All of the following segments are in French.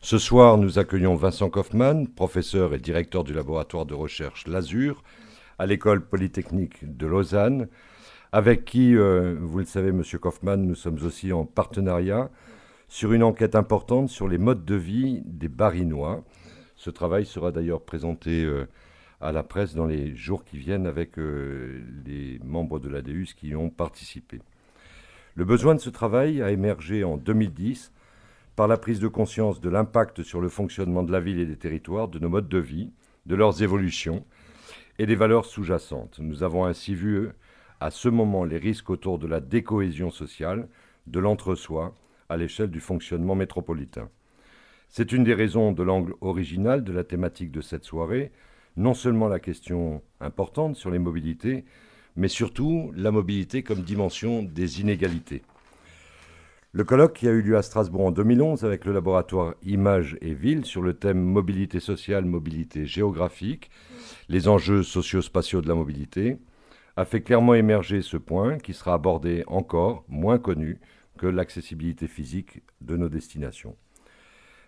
Ce soir, nous accueillons Vincent Kaufmann, professeur et directeur du laboratoire de recherche L'Azur à l'École polytechnique de Lausanne, avec qui, vous le savez, Monsieur Kaufmann, nous sommes aussi en partenariat sur une enquête importante sur les modes de vie des Barinois. Ce travail sera d'ailleurs présenté à la presse dans les jours qui viennent avec les membres de l'ADEUS qui y ont participé. Le besoin de ce travail a émergé en 2010 par la prise de conscience de l'impact sur le fonctionnement de la ville et des territoires, de nos modes de vie, de leurs évolutions et des valeurs sous-jacentes. Nous avons ainsi vu à ce moment les risques autour de la décohésion sociale, de l'entre-soi, à l'échelle du fonctionnement métropolitain. C'est une des raisons de l'angle original de la thématique de cette soirée, non seulement la question importante sur les mobilités, mais surtout la mobilité comme dimension des inégalités. Le colloque qui a eu lieu à Strasbourg en 2011 avec le laboratoire Images et Villes sur le thème mobilité sociale, mobilité géographique, les enjeux socio-spatiaux de la mobilité, a fait clairement émerger ce point qui sera abordé encore, moins connu que l'accessibilité physique de nos destinations.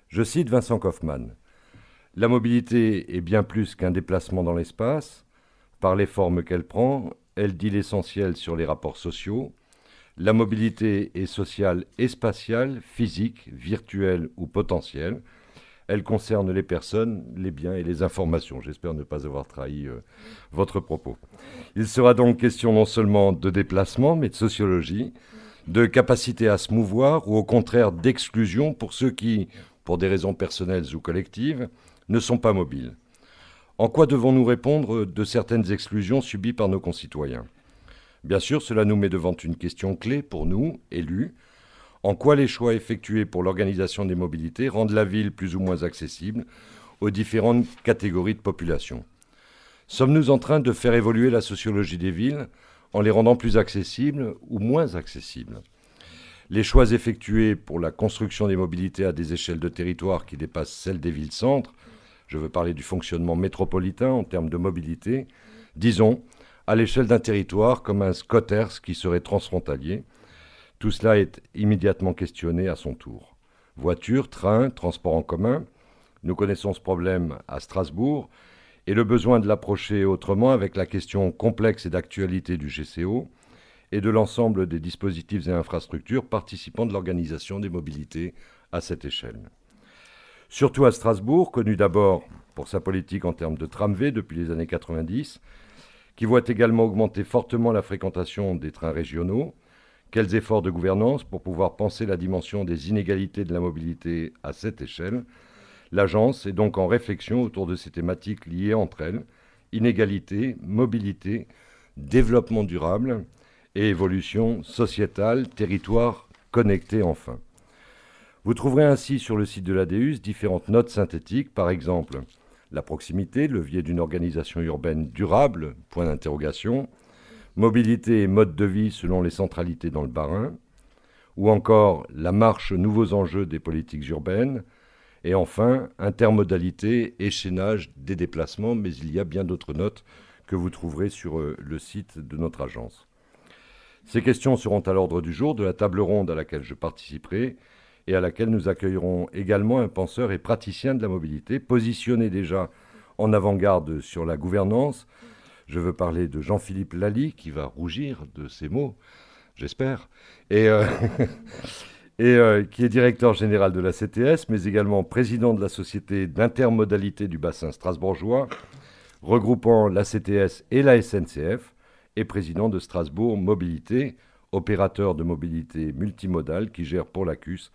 Je cite Vincent Kaufmann. « La mobilité est bien plus qu'un déplacement dans l'espace. Par les formes qu'elle prend, elle dit l'essentiel sur les rapports sociaux. La mobilité est sociale et spatiale, physique, virtuelle ou potentielle. Elle concerne les personnes, les biens et les informations. » J'espère ne pas avoir trahi votre propos. Il sera donc question non seulement de déplacement, mais de sociologie, de capacité à se mouvoir ou au contraire d'exclusion pour ceux qui, pour des raisons personnelles ou collectives, ne sont pas mobiles. En quoi devons-nous répondre de certaines exclusions subies par nos concitoyens ? Bien sûr, cela nous met devant une question clé pour nous, élus. En quoi les choix effectués pour l'organisation des mobilités rendent la ville plus ou moins accessible aux différentes catégories de population ? Sommes-nous en train de faire évoluer la sociologie des villes en les rendant plus accessibles ou moins accessibles ? Les choix effectués pour la construction des mobilités à des échelles de territoire qui dépassent celles des villes-centres, je veux parler du fonctionnement métropolitain en termes de mobilité, disons, à l'échelle d'un territoire comme un Scotters qui serait transfrontalier. Tout cela est immédiatement questionné à son tour. Voiture, train, transport en commun, nous connaissons ce problème à Strasbourg et le besoin de l'approcher autrement avec la question complexe et d'actualité du GCO et de l'ensemble des dispositifs et infrastructures participant de l'organisation des mobilités à cette échelle. Surtout à Strasbourg, connu d'abord pour sa politique en termes de tramway depuis les années 90, qui voit également augmenter fortement la fréquentation des trains régionaux. Quels efforts de gouvernance pour pouvoir penser la dimension des inégalités de la mobilité à cette échelle ? L'agence est donc en réflexion autour de ces thématiques liées entre elles, inégalité, mobilité, développement durable et évolution sociétale, territoire connecté enfin. Vous trouverez ainsi sur le site de l'ADEUS différentes notes synthétiques, par exemple la proximité, levier d'une organisation urbaine durable, point d'interrogation, mobilité et mode de vie selon les centralités dans le Bas-Rhin, ou encore la marche nouveaux enjeux des politiques urbaines, et enfin intermodalité, échénage des déplacements, mais il y a bien d'autres notes que vous trouverez sur le site de notre agence. Ces questions seront à l'ordre du jour de la table ronde à laquelle je participerai, et à laquelle nous accueillerons également un penseur et praticien de la mobilité, positionné déjà en avant-garde sur la gouvernance. Je veux parler de Jean-Philippe Lally, qui va rougir de ces mots, j'espère, et qui est directeur général de la CTS, mais également président de la Société d'intermodalité du bassin strasbourgeois, regroupant la CTS et la SNCF, et président de Strasbourg Mobilité, opérateur de mobilité multimodale qui gère pour l'ACUS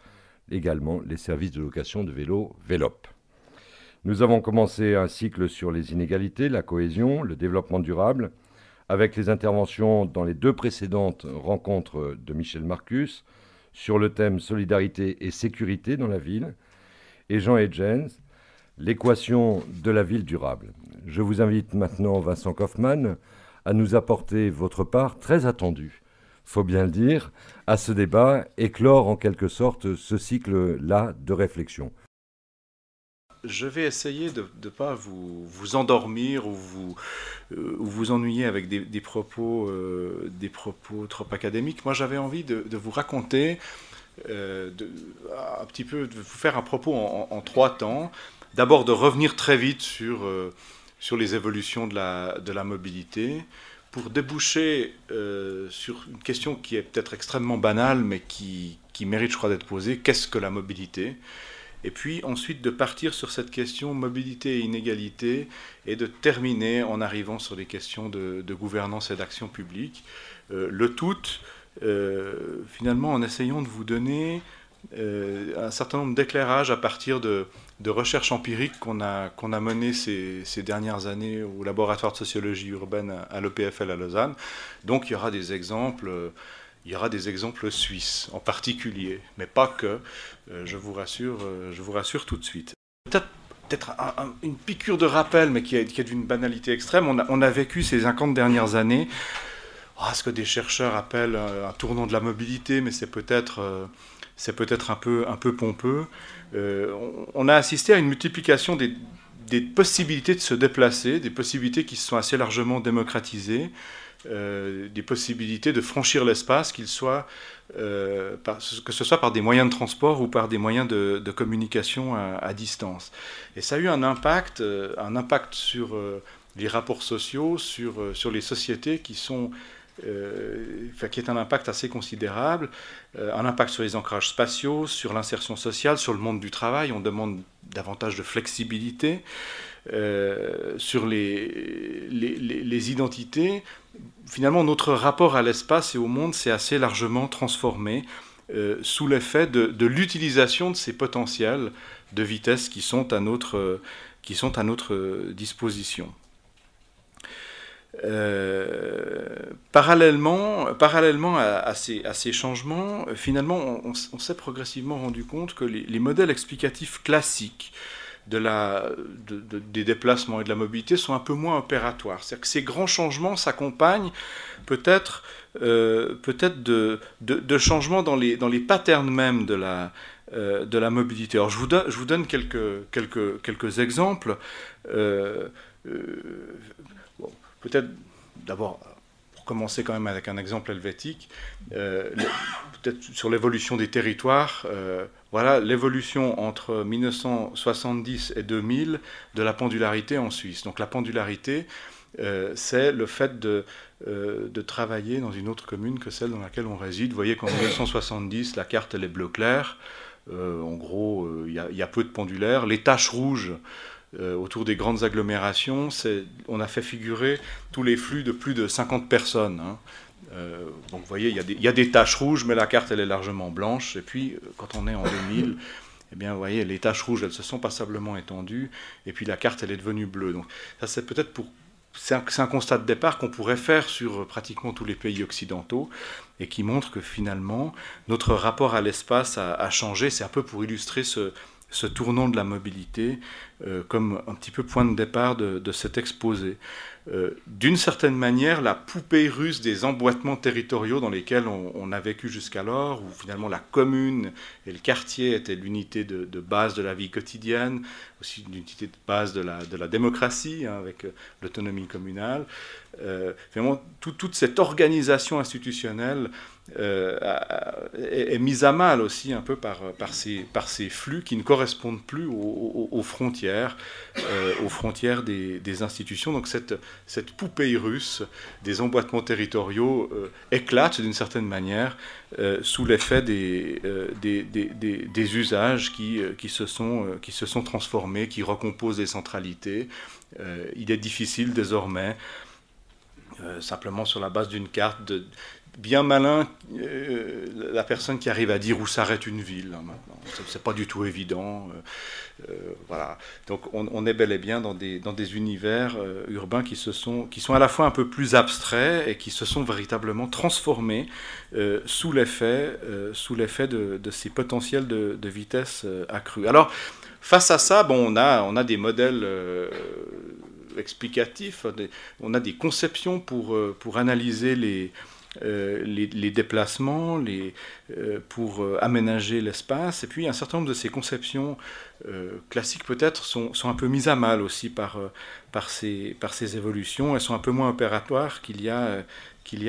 également les services de location de vélos Vélop. Nous avons commencé un cycle sur les inégalités, la cohésion, le développement durable, avec les interventions dans les deux précédentes rencontres de Michel Marcus sur le thème solidarité et sécurité dans la ville, et Jean Hedgens, l'équation de la ville durable. Je vous invite maintenant, Vincent Kaufmann, à nous apporter votre part très attendue, faut bien le dire, à ce débat, éclore en quelque sorte ce cycle-là de réflexion. Je vais essayer de ne pas vous endormir ou vous ennuyer avec des propos trop académiques. Moi, j'avais envie de vous raconter un petit peu de vous faire un propos en 3 temps. D'abord de revenir très vite sur les évolutions de la mobilité, pour déboucher sur une question qui est peut-être extrêmement banale, mais qui mérite, je crois, d'être posée. Qu'est-ce que la mobilité? Et puis ensuite de partir sur cette question mobilité et inégalité, et de terminer en arrivant sur les questions de gouvernance et d'action publique. Le tout, finalement, en essayant de vous donner un certain nombre d'éclairages à partir de recherches empiriques qu'on a menées ces dernières années au laboratoire de sociologie urbaine à l'EPFL à Lausanne. Donc il y aura des exemples. Il y aura des exemples suisses en particulier, mais pas que, je vous rassure tout de suite. Peut-être une piqûre de rappel, mais qui est d'une banalité extrême. On a vécu ces 50 dernières années ce que des chercheurs appellent un tournant de la mobilité, mais c'est peut-être un peu pompeux. On a assisté à une multiplication des possibilités de se déplacer, des possibilités qui se sont assez largement démocratisées, des possibilités de franchir l'espace, que ce soit par des moyens de transport ou par des moyens de communication à distance. Et ça a eu un impact sur les rapports sociaux, sur les sociétés qui est un impact assez considérable, un impact sur les ancrages spatiaux, sur l'insertion sociale, sur le monde du travail. On demande davantage de flexibilité, sur les identités. Finalement, notre rapport à l'espace et au monde s'est assez largement transformé sous l'effet de l'utilisation de ces potentiels de vitesse qui sont à notre disposition. Parallèlement à ces changements, finalement, on s'est progressivement rendu compte que les modèles explicatifs classiques des déplacements et de la mobilité sont un peu moins opératoires. C'est-à-dire que ces grands changements s'accompagnent peut-être de changements dans les patterns même de la mobilité. Alors je vous donne quelques exemples. Peut-être d'abord, pour commencer quand même avec un exemple helvétique, peut-être sur l'évolution des territoires. Voilà l'évolution entre 1970 et 2000 de la pendularité en Suisse. Donc la pendularité, c'est le fait de travailler dans une autre commune que celle dans laquelle on réside. Vous voyez qu'en 1970, la carte elle est bleu clair. En gros, il y a peu de pendulaires. Les taches rouges autour des grandes agglomérations, on a fait figurer tous les flux de plus de 50 personnes. Donc vous voyez, il y a des taches rouges, mais la carte elle est largement blanche. Et puis quand on est en 2000, eh bien vous voyez, les taches rouges elles se sont passablement étendues, et puis la carte elle est devenue bleue. Donc ça c'est peut-être c'est un constat de départ qu'on pourrait faire sur pratiquement tous les pays occidentaux, et qui montre que finalement notre rapport à l'espace a changé. C'est un peu pour illustrer ce tournant de la mobilité comme un petit peu point de départ de cet exposé. D'une certaine manière, la poupée russe des emboîtements territoriaux dans lesquels on a vécu jusqu'alors, où finalement la commune et le quartier étaient l'unité de base de la vie quotidienne, aussi l'unité de base de la démocratie, avec l'autonomie communale. Finalement, toute cette organisation institutionnelle est mise à mal aussi un peu par ces flux qui ne correspondent plus aux frontières des institutions. Donc cette poupée russe des emboîtements territoriaux éclate d'une certaine manière sous l'effet des usages qui se sont transformés, qui recomposent les centralités. Il est difficile désormais, simplement sur la base d'une carte, bien malin, la personne qui arrive à dire où s'arrête une ville. Maintenant, c'est pas du tout évident. Voilà. Donc, on est bel et bien dans des univers urbains qui sont à la fois un peu plus abstraits et qui se sont véritablement transformés sous l'effet de ces potentiels de vitesse accrus. Alors, face à ça, on a des modèles explicatifs, on a des conceptions pour analyser les déplacements, pour aménager l'espace. Et puis un certain nombre de ces conceptions classiques peut-être sont un peu mises à mal aussi par ces évolutions. Elles sont un peu moins opératoires qu'il y a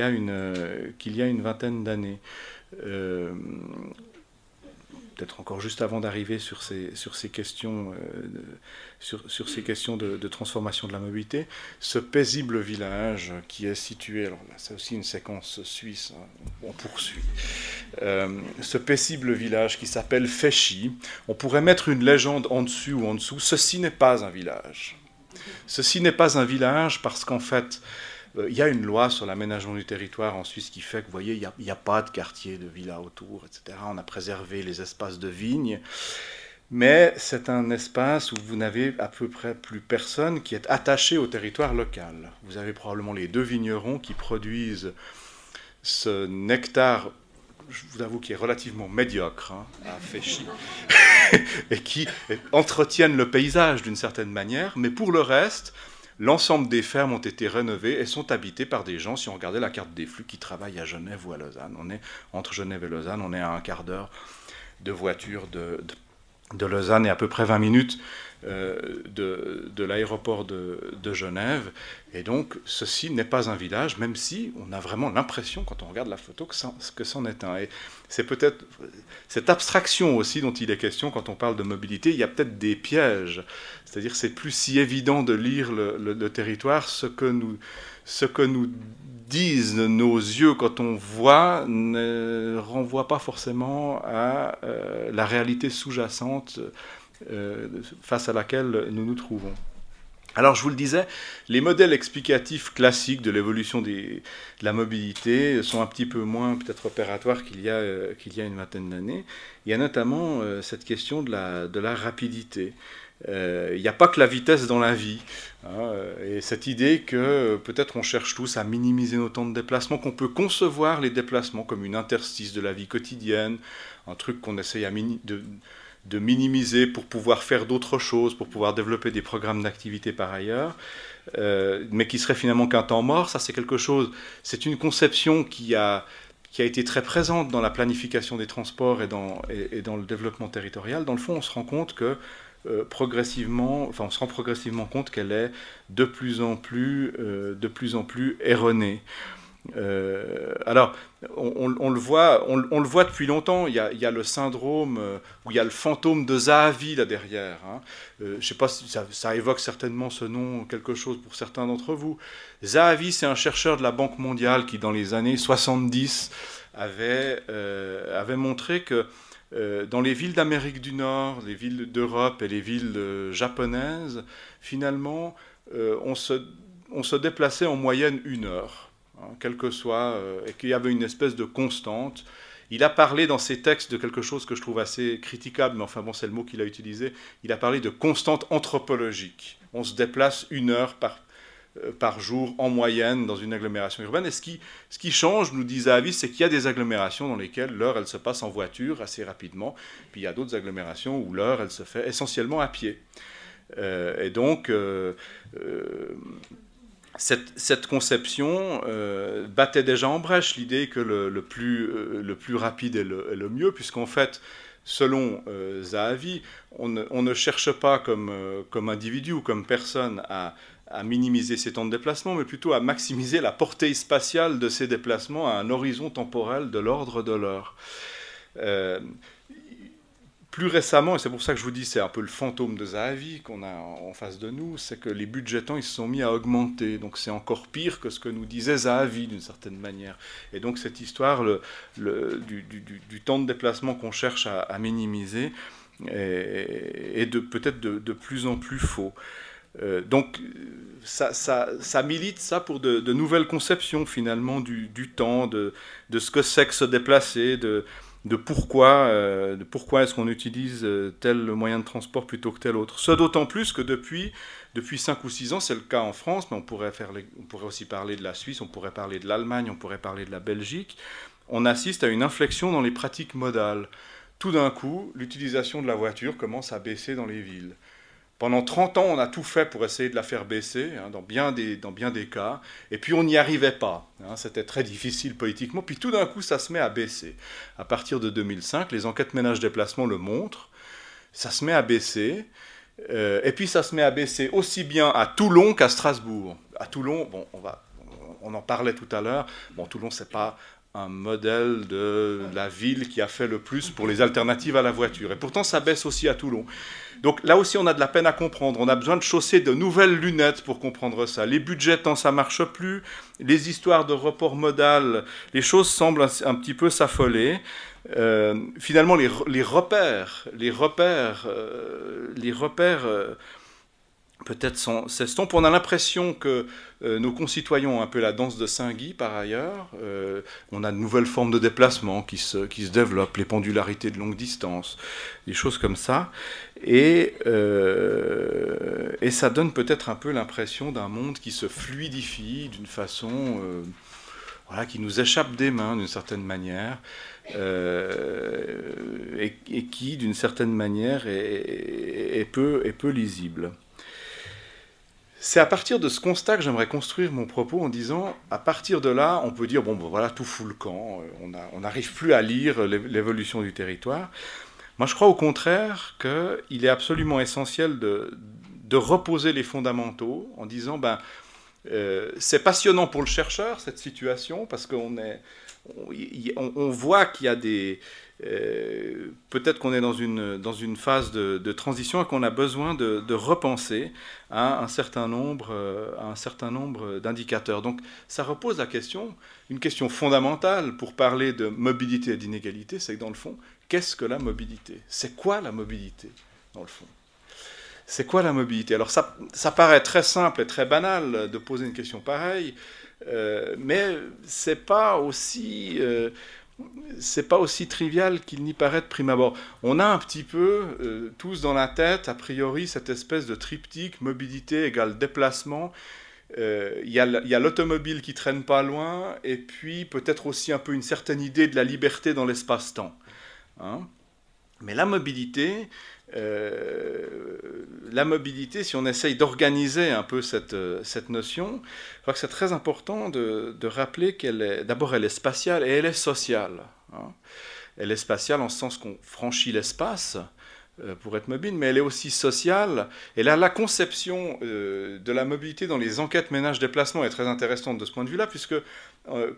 une vingtaine d'années. peut-être encore juste avant d'arriver sur ces questions, sur ces questions de transformation de la mobilité, ce paisible village qui est situé, alors là c'est aussi une séquence suisse, hein, on poursuit, ce paisible village qui s'appelle Féchy, on pourrait mettre une légende en dessus ou en dessous, ceci n'est pas un village. Ceci n'est pas un village parce qu'en fait, il y a une loi sur l'aménagement du territoire en Suisse qui fait que, vous voyez, il n'y a pas de quartier, de villas autour, etc. On a préservé les espaces de vignes, mais c'est un espace où vous n'avez à peu près plus personne qui est attaché au territoire local. Vous avez probablement les 2 vignerons qui produisent ce nectar, je vous avoue, qui est relativement médiocre, hein, à Féchy, et qui entretiennent le paysage d'une certaine manière, mais pour le reste, l'ensemble des fermes ont été rénovées et sont habitées par des gens, si on regardait la carte des flux, qui travaillent à Genève ou à Lausanne. On est entre Genève et Lausanne, on est à un quart d'heure de voiture de Lausanne et à peu près 20 minutes de l'aéroport de Genève. Et donc, ceci n'est pas un village, même si on a vraiment l'impression, quand on regarde la photo, que c'en est un. Et c'est peut-être cette abstraction aussi dont il est question quand on parle de mobilité. Il y a peut-être des pièges. C'est-à-dire que c'est plus si évident de lire le territoire. Ce que nous disent nos yeux quand on voit ne renvoie pas forcément à la réalité sous-jacente face à laquelle nous nous trouvons. Alors, je vous le disais, les modèles explicatifs classiques de l'évolution de la mobilité sont un petit peu moins peut-être opératoires qu'il y a une vingtaine d'années. Il y a notamment cette question de la rapidité. Il n'y a pas que la vitesse dans la vie, hein, et cette idée que peut-être on cherche tous à minimiser nos temps de déplacement, qu'on peut concevoir les déplacements comme une interstice de la vie quotidienne, un truc qu'on essaye de minimiser pour pouvoir faire d'autres choses, pour pouvoir développer des programmes d'activité par ailleurs, mais qui serait finalement qu'un temps mort. Ça, c'est quelque chose, c'est une conception qui a été très présente dans la planification des transports et dans le développement territorial. Dans le fond, on se rend compte que progressivement compte qu'elle est de plus en plus erronée. Alors, on le voit depuis longtemps. Il y a le syndrome, où il y a le fantôme de Zahavi là derrière. Hein. Je ne sais pas si ça évoque certainement ce nom, quelque chose pour certains d'entre vous. Zahavi, c'est un chercheur de la Banque mondiale qui, dans les années 70, avait montré que dans les villes d'Amérique du Nord, les villes d'Europe et les villes japonaises, finalement, on se déplaçait en moyenne 1 heure. Quel que soit, et qu'il y avait une espèce de constante. Il a parlé dans ses textes de quelque chose que je trouve assez critiquable, mais enfin bon, c'est le mot qu'il a utilisé. Il a parlé de constante anthropologique. On se déplace 1 heure par jour en moyenne dans une agglomération urbaine. Et ce qui change, nous dit Zahavi, c'est qu'il y a des agglomérations dans lesquelles l'heure, elle se passe en voiture assez rapidement. Puis il y a d'autres agglomérations où l'heure, elle se fait essentiellement à pied. Et donc... Cette conception battait déjà en brèche l'idée que le plus rapide est le mieux, puisqu'en fait, selon Zahavi, on ne cherche pas comme individu ou comme personne à minimiser ses temps de déplacement, mais plutôt à maximiser la portée spatiale de ces déplacements à un horizon temporel de l'ordre de l'heure. Plus récemment, et c'est pour ça que je vous dis c'est un peu le fantôme de Zahavi qu'on a en face de nous, c'est que les budgets temps ils se sont mis à augmenter. Donc c'est encore pire que ce que nous disait Zahavi d'une certaine manière. Et donc cette histoire du temps de déplacement qu'on cherche à minimiser est peut-être de plus en plus faux. Donc ça milite ça pour de nouvelles conceptions finalement du temps, de ce que c'est que se déplacer, de pourquoi est-ce qu'on utilise tel moyen de transport plutôt que tel autre. Ce d'autant plus que depuis 5 ou 6 ans, c'est le cas en France, mais on pourrait aussi parler de la Suisse, on pourrait parler de l'Allemagne, on pourrait parler de la Belgique, on assiste à une inflexion dans les pratiques modales. Tout d'un coup, l'utilisation de la voiture commence à baisser dans les villes. Pendant 30 ans, on a tout fait pour essayer de la faire baisser, hein, dans bien des cas, et puis on n'y arrivait pas. Hein, c'était très difficile politiquement, puis tout d'un coup, ça se met à baisser. À partir de 2005, les enquêtes ménage-déplacement le montrent, ça se met à baisser, et puis ça se met à baisser aussi bien à Toulon qu'à Strasbourg. À Toulon, bon, on en parlait tout à l'heure, bon, Toulon, c'est pas un modèle de la ville qui a fait le plus pour les alternatives à la voiture. Et pourtant, ça baisse aussi à Toulon. Donc là aussi, on a de la peine à comprendre. On a besoin de chausser de nouvelles lunettes pour comprendre ça. Les budgets, tant ça ne marche plus. Les histoires de report modal, les choses semblent un petit peu s'affoler. Finalement, les repères peut-être s'estompent. On a l'impression que nos concitoyens ont un peu la danse de Saint-Guy par ailleurs. On a de nouvelles formes de déplacement qui se développent, les pendularités de longue distance, des choses comme ça. Et ça donne peut-être un peu l'impression d'un monde qui se fluidifie d'une façon voilà, qui nous échappe des mains d'une certaine manière. Et qui, d'une certaine manière, est peu lisible. C'est à partir de ce constat que j'aimerais construire mon propos en disant, à partir de là, on peut dire, bon, ben voilà, tout fout le camp, on n'arrive plus à lire l'évolution du territoire. Moi, je crois au contraire qu'il est absolument essentiel de reposer les fondamentaux en disant, ben, c'est passionnant pour le chercheur, cette situation, parce qu'on voit qu'il y a des... peut-être qu'on est dans une phase de transition et qu'on a besoin de repenser à un certain nombre d'indicateurs. Donc ça repose la question, une question fondamentale pour parler de mobilité et d'inégalité, c'est que dans le fond, qu'est-ce que la mobilité? C'est quoi la mobilité, dans le fond? C'est quoi la mobilité? Alors ça paraît très simple et très banal de poser une question pareille, mais c'est pas aussi trivial qu'il n'y paraît de prime abord. On a un petit peu tous dans la tête, a priori, cette espèce de triptyque mobilité égale déplacement. Il y a l'automobile qui traîne pas loin, et puis peut-être aussi un peu une certaine idée de la liberté dans l'espace-temps. Hein? Mais la mobilité, si on essaye d'organiser un peu cette notion, je crois que c'est très important de rappeler d'abord elle est spatiale et elle est sociale. Hein. Elle est spatiale en ce sens qu'on franchit l'espace pour être mobile, mais elle est aussi sociale. Et là, la conception de la mobilité dans les enquêtes ménage-déplacement est très intéressante de ce point de vue-là, puisque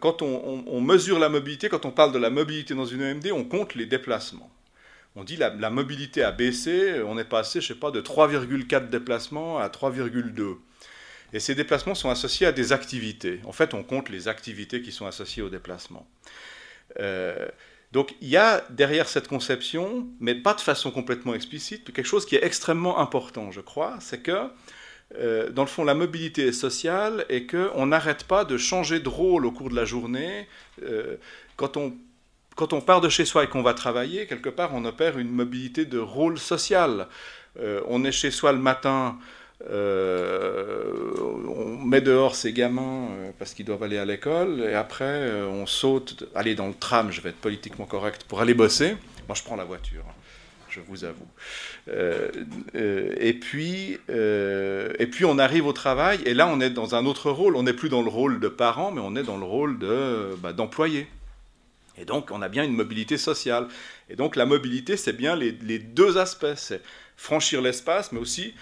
quand on mesure la mobilité, quand on parle de la mobilité dans une EMD, on compte les déplacements. On dit la mobilité a baissé, on est passé, je sais pas, de 3,4 déplacements à 3,2. Et ces déplacements sont associés à des activités. En fait, on compte les activités qui sont associées aux déplacements. Donc, il y a derrière cette conception, mais pas de façon complètement explicite, quelque chose qui est extrêmement important, je crois, c'est que, dans le fond, la mobilité est sociale et qu'on n'arrête pas de changer de rôle au cours de la journée. Quand on part de chez soi et qu'on va travailler, quelque part, on opère une mobilité de rôle social. On est chez soi le matin, on met dehors ses gamins parce qu'ils doivent aller à l'école, et après, on saute, aller dans le tram, je vais être politiquement correct, pour aller bosser. Moi, je prends la voiture, je vous avoue. Et puis, on arrive au travail, et là, on est dans un autre rôle. On n'est plus dans le rôle de parent, mais on est dans le rôle d'employé. Et donc, on a bien une mobilité sociale. Et donc, la mobilité, c'est bien les deux aspects. C'est franchir l'espace, mais aussi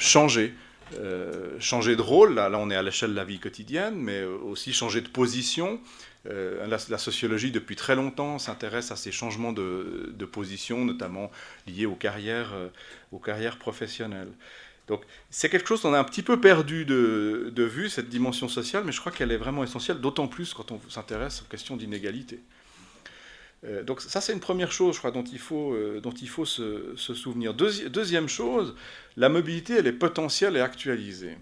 changer de rôle. Là, on est à l'échelle de la vie quotidienne, mais aussi changer de position. La sociologie, depuis très longtemps, s'intéresse à ces changements de position, notamment liés aux carrières professionnelles. Donc, c'est quelque chose qu'on a un petit peu perdu de vue, cette dimension sociale, mais je crois qu'elle est vraiment essentielle, d'autant plus quand on s'intéresse aux questions d'inégalité. Donc ça, c'est une première chose, je crois, dont il faut se souvenir. Deuxième chose, la mobilité, elle est potentielle et actualisée.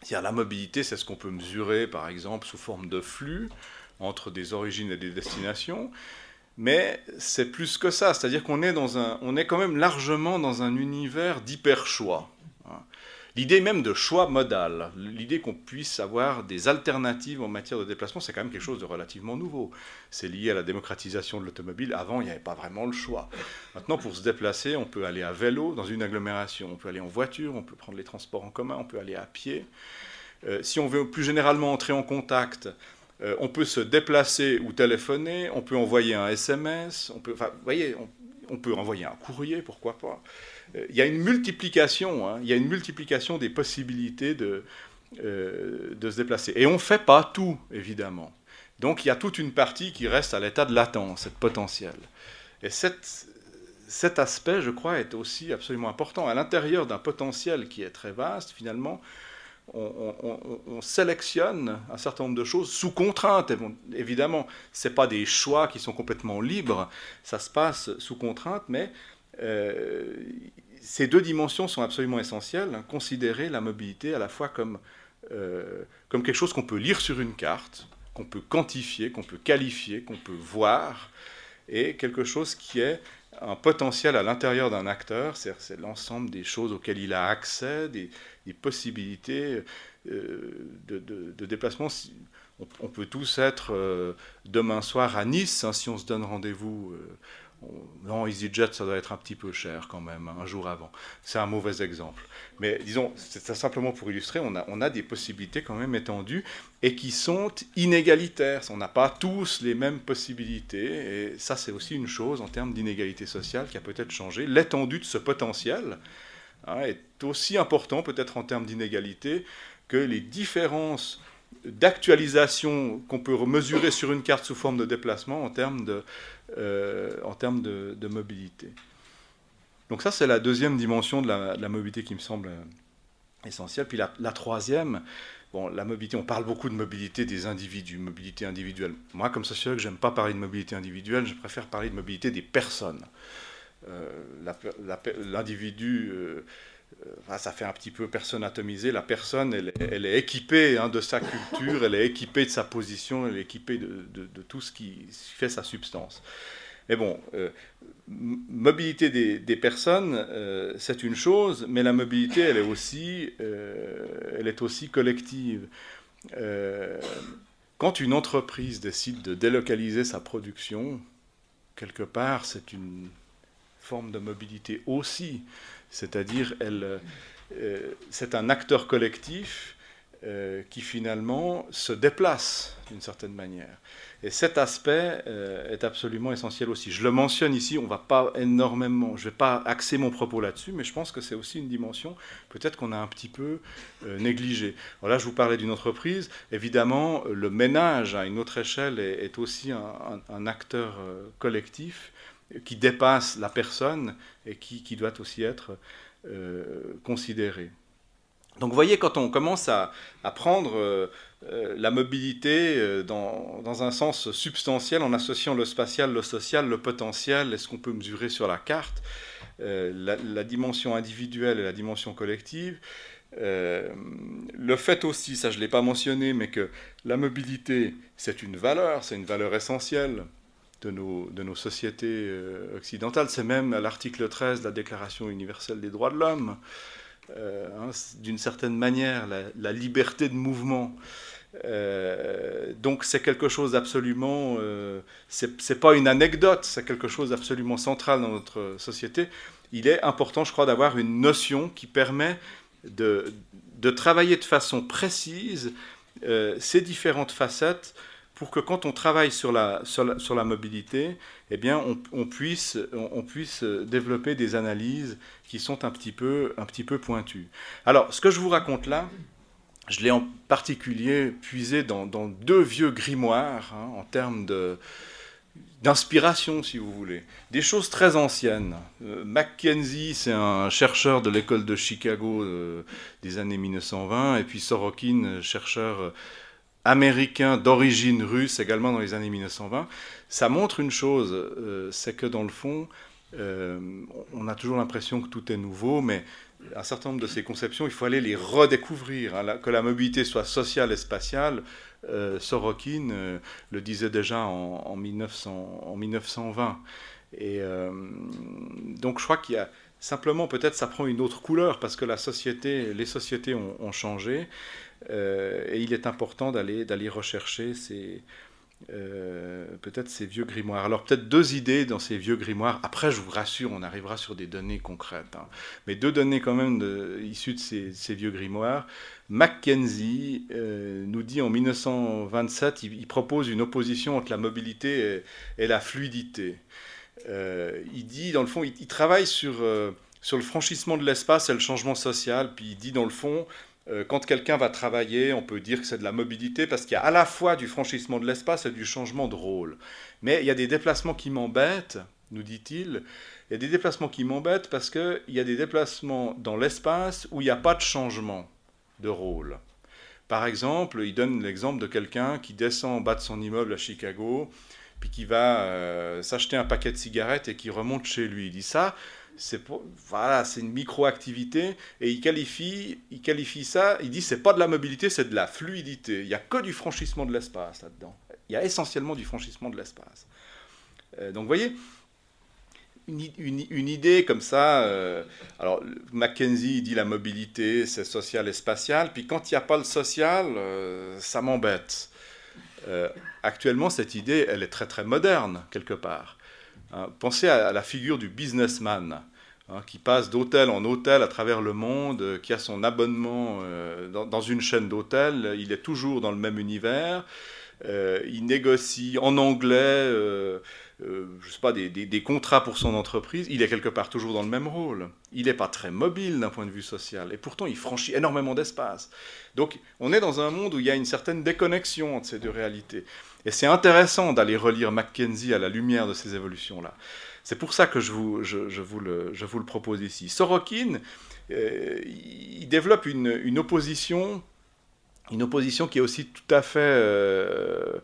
C'est-à-dire, la mobilité, c'est ce qu'on peut mesurer, par exemple, sous forme de flux entre des origines et des destinations. Mais c'est plus que ça, c'est-à-dire qu'on est quand même largement dans un univers d'hyper-choix. L'idée même de choix modal, l'idée qu'on puisse avoir des alternatives en matière de déplacement, c'est quand même quelque chose de relativement nouveau. C'est lié à la démocratisation de l'automobile. Avant, il n'y avait pas vraiment le choix. Maintenant, pour se déplacer, on peut aller à vélo dans une agglomération, on peut aller en voiture, on peut prendre les transports en commun, on peut aller à pied. Si on veut plus généralement entrer en contact, on peut se déplacer ou téléphoner, on peut envoyer un SMS, on peut envoyer un courrier, pourquoi pas. Il y a une multiplication, des possibilités de se déplacer. Et on ne fait pas tout, évidemment. Donc il y a toute une partie qui reste à l'état de latence, cette potentiel. Et cet aspect, je crois, est aussi absolument important. À l'intérieur d'un potentiel qui est très vaste, finalement, on sélectionne un certain nombre de choses sous contrainte. Évidemment, ce n'est pas des choix qui sont complètement libres, ça se passe sous contrainte, mais ces deux dimensions sont absolument essentielles. Considérer la mobilité à la fois comme quelque chose qu'on peut lire sur une carte, qu'on peut quantifier, qu'on peut qualifier, qu'on peut voir, et quelque chose qui est un potentiel à l'intérieur d'un acteur, c'est l'ensemble des choses auxquelles il a accès, des possibilités de déplacement. On peut tous être demain soir à Nice, hein, si on se donne rendez-vous. Non, EasyJet, ça doit être un petit peu cher quand même, hein, un jour avant. C'est un mauvais exemple. Mais disons, c'est simplement pour illustrer, on a des possibilités quand même étendues et qui sont inégalitaires. On n'a pas tous les mêmes possibilités. Et ça, c'est aussi une chose en termes d'inégalité sociale qui a peut-être changé. L'étendue de ce potentiel, hein, est aussi important peut-être en termes d'inégalité que les différences d'actualisation qu'on peut mesurer sur une carte sous forme de déplacement en termes de mobilité. Donc ça, c'est la deuxième dimension de la mobilité qui me semble essentielle. Puis la troisième, bon, la mobilité, on parle beaucoup de mobilité des individus, mobilité individuelle. Moi, comme sociologue, j'aime pas parler de mobilité individuelle, je préfère parler de mobilité des personnes. L'individu... ça fait un petit peu personne atomisée. La personne, elle est équipée, hein, de sa culture, elle est équipée de sa position, elle est équipée de tout ce qui fait sa substance. Mais bon, mobilité des personnes, c'est une chose, mais la mobilité, elle est aussi collective. Quand une entreprise décide de délocaliser sa production, quelque part, c'est une forme de mobilité aussi. C'est-à-dire, c'est un acteur collectif qui finalement se déplace d'une certaine manière. Et cet aspect est absolument essentiel aussi. Je le mentionne ici, on va pas énormément, je ne vais pas axer mon propos là-dessus, mais je pense que c'est aussi une dimension peut-être qu'on a un petit peu négligée. Alors là, je vous parlais d'une entreprise. Évidemment, le ménage à une autre échelle est aussi un acteur collectif qui dépasse la personne et qui doit aussi être considéré. Donc vous voyez, quand on commence à prendre la mobilité dans un sens substantiel, en associant le spatial, le social, le potentiel, et ce qu'on peut mesurer sur la carte, la dimension individuelle et la dimension collective, le fait aussi, ça je ne l'ai pas mentionné, mais que la mobilité, c'est une valeur essentielle de nos sociétés occidentales. C'est même à l'article 13 de la Déclaration universelle des droits de l'homme. D'une certaine manière, la liberté de mouvement. Donc c'est quelque chose d'absolument... c'est pas une anecdote, c'est quelque chose d'absolument central dans notre société. Il est important, je crois, d'avoir une notion qui permet de travailler de façon précise ces différentes facettes pour que quand on travaille sur la mobilité, eh bien, on puisse développer des analyses qui sont un petit peu pointues. Alors, ce que je vous raconte là, je l'ai en particulier puisé dans deux vieux grimoires, hein, en termes d'inspiration, si vous voulez. Des choses très anciennes. Mackenzie, c'est un chercheur de l'école de Chicago des années 1920, et puis Sorokin, chercheur américain d'origine russe, également dans les années 1920, ça montre une chose, c'est que dans le fond, on a toujours l'impression que tout est nouveau, mais un certain nombre de ces conceptions, il faut aller les redécouvrir. Hein, que la mobilité soit sociale et spatiale, Sorokin le disait déjà en 1920. Et donc je crois qu'il y a simplement, peut-être ça prend une autre couleur, parce que les sociétés ont changé. Et il est important d'aller rechercher peut-être ces vieux grimoires. Alors peut-être deux idées dans ces vieux grimoires. Après, je vous rassure, on arrivera sur des données concrètes. Hein. Mais deux données quand même issues de ces vieux grimoires. Mackenzie nous dit en 1927, il propose une opposition entre la mobilité et la fluidité. Il dit, dans le fond, il travaille sur le franchissement de l'espace et le changement social. Puis il dit, dans le fond, Quand quelqu'un va travailler, on peut dire que c'est de la mobilité parce qu'il y a à la fois du franchissement de l'espace et du changement de rôle. Mais il y a des déplacements qui m'embêtent, nous dit-il. Il y a des déplacements qui m'embêtent parce qu'il y a des déplacements dans l'espace où il n'y a pas de changement de rôle. Par exemple, il donne l'exemple de quelqu'un qui descend en bas de son immeuble à Chicago, puis qui va s'acheter un paquet de cigarettes et qui remonte chez lui. Il dit ça, voilà, c'est une micro-activité, et il qualifie ça, il dit c'est pas de la mobilité, c'est de la fluidité. Il n'y a que du franchissement de l'espace là-dedans. Il y a essentiellement du franchissement de l'espace. Donc vous voyez, une idée comme ça, alors Mackenzie dit la mobilité c'est social et spatial, puis quand il n'y a pas le social, ça m'embête. Actuellement, cette idée, elle est très très moderne, quelque part. Pensez à la figure du businessman, qui passe d'hôtel en hôtel à travers le monde, qui a son abonnement dans une chaîne d'hôtels, il est toujours dans le même univers, il négocie en anglais, je sais pas, des contrats pour son entreprise, il est quelque part toujours dans le même rôle. Il n'est pas très mobile d'un point de vue social, et pourtant il franchit énormément d'espace. Donc on est dans un monde où il y a une certaine déconnexion entre ces deux réalités. Et c'est intéressant d'aller relire Mackenzie à la lumière de ces évolutions-là. C'est pour ça que je vous le propose ici. Sorokin, il développe une opposition qui est aussi tout à fait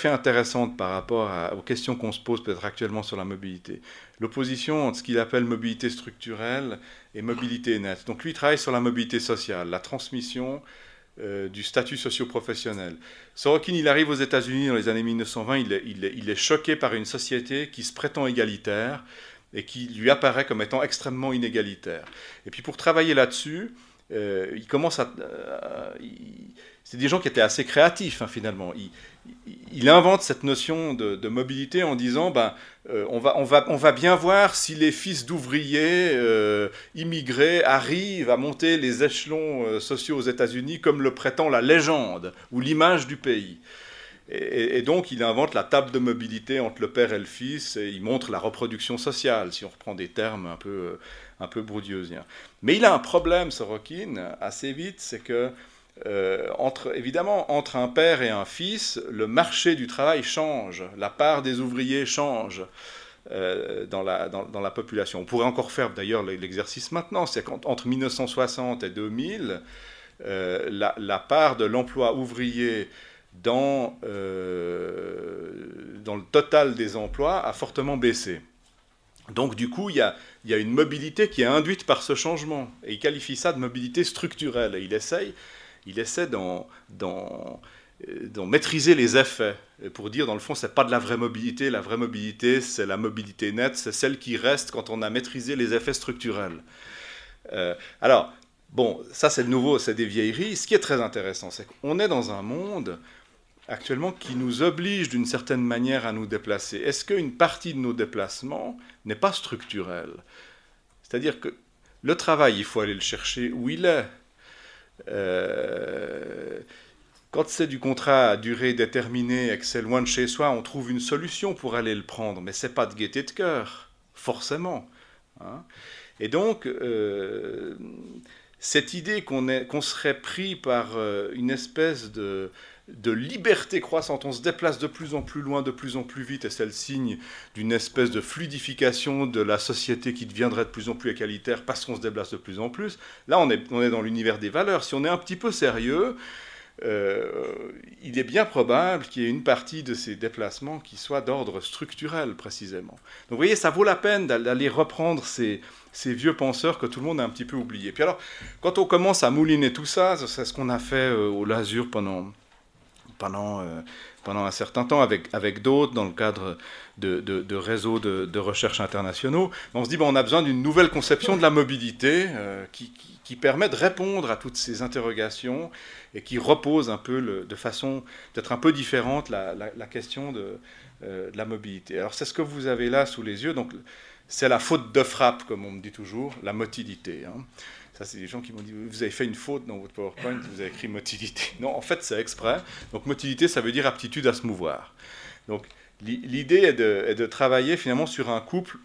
intéressante par rapport aux questions qu'on se pose peut-être actuellement sur la mobilité. L'opposition entre ce qu'il appelle mobilité structurelle et mobilité nette. Donc lui, il travaille sur la mobilité sociale, la transmission du statut socio-professionnel. Sorokin, il arrive aux États-Unis dans les années 1920, il est choqué par une société qui se prétend égalitaire et qui lui apparaît comme étant extrêmement inégalitaire. Et puis pour travailler là-dessus, il commence c'est des gens qui étaient assez créatifs, finalement. Il invente cette notion de mobilité en disant on va bien voir si les fils d'ouvriers immigrés arrivent à monter les échelons sociaux aux États-Unis comme le prétend la légende ou l'image du pays. Et donc il invente la table de mobilité entre le père et le fils, et il montre la reproduction sociale, si on reprend des termes un peu bourdieusiens. Mais il a un problème, Sorokin, assez vite, c'est que entre un père et un fils, le marché du travail change, la part des ouvriers change dans la population. On pourrait encore faire d'ailleurs l'exercice maintenant, c'est qu'entre 1960 et 2000, la part de l'emploi ouvrier dans le total des emplois a fortement baissé. Donc du coup, il y a une mobilité qui est induite par ce changement, et il qualifie ça de mobilité structurelle, et il essaie d'en maîtriser les effets, pour dire, dans le fond, c'est pas de la vraie mobilité, c'est la mobilité nette, c'est celle qui reste quand on a maîtrisé les effets structurels. Alors, bon, ça c'est de nouveau, c'est des vieilleries. Ce qui est très intéressant, c'est qu'on est dans un monde actuellement qui nous oblige d'une certaine manière à nous déplacer. Est-ce qu'une partie de nos déplacements n'est pas structurelle? C'est-à-dire que le travail, il faut aller le chercher où il est. Quand c'est du contrat à durée déterminée et que c'est loin de chez soi, on trouve une solution pour aller le prendre, mais c'est pas de gaieté de cœur, forcément. Et donc, cette idée qu'on serait pris par une espèce de liberté croissante, on se déplace de plus en plus loin, de plus en plus vite, et c'est le signe d'une espèce de fluidification de la société qui deviendrait de plus en plus égalitaire parce qu'on se déplace de plus en plus. Là, on est dans l'univers des valeurs. Si on est un petit peu sérieux, il est bien probable qu'il y ait une partie de ces déplacements qui soit d'ordre structurel, précisément. Donc vous voyez, ça vaut la peine d'aller reprendre ces vieux penseurs que tout le monde a un petit peu oubliés. Puis alors, quand on commence à mouliner tout ça, c'est ce qu'on a fait au Lasur pendant un certain temps avec d'autres dans le cadre de réseaux de recherche internationaux, on se dit on a besoin d'une nouvelle conception de la mobilité qui permet de répondre à toutes ces interrogations et qui repose un peu de façon peut-être un peu différente la question de la mobilité. Alors c'est ce que vous avez là sous les yeux, donc c'est la faute de frappe, comme on me dit toujours, la motilité. Ça, c'est des gens qui m'ont dit, vous avez fait une faute dans votre PowerPoint, vous avez écrit motilité. Non, en fait, c'est exprès. Donc, motilité, ça veut dire aptitude à se mouvoir. Donc, L'idée est de travailler finalement sur un couple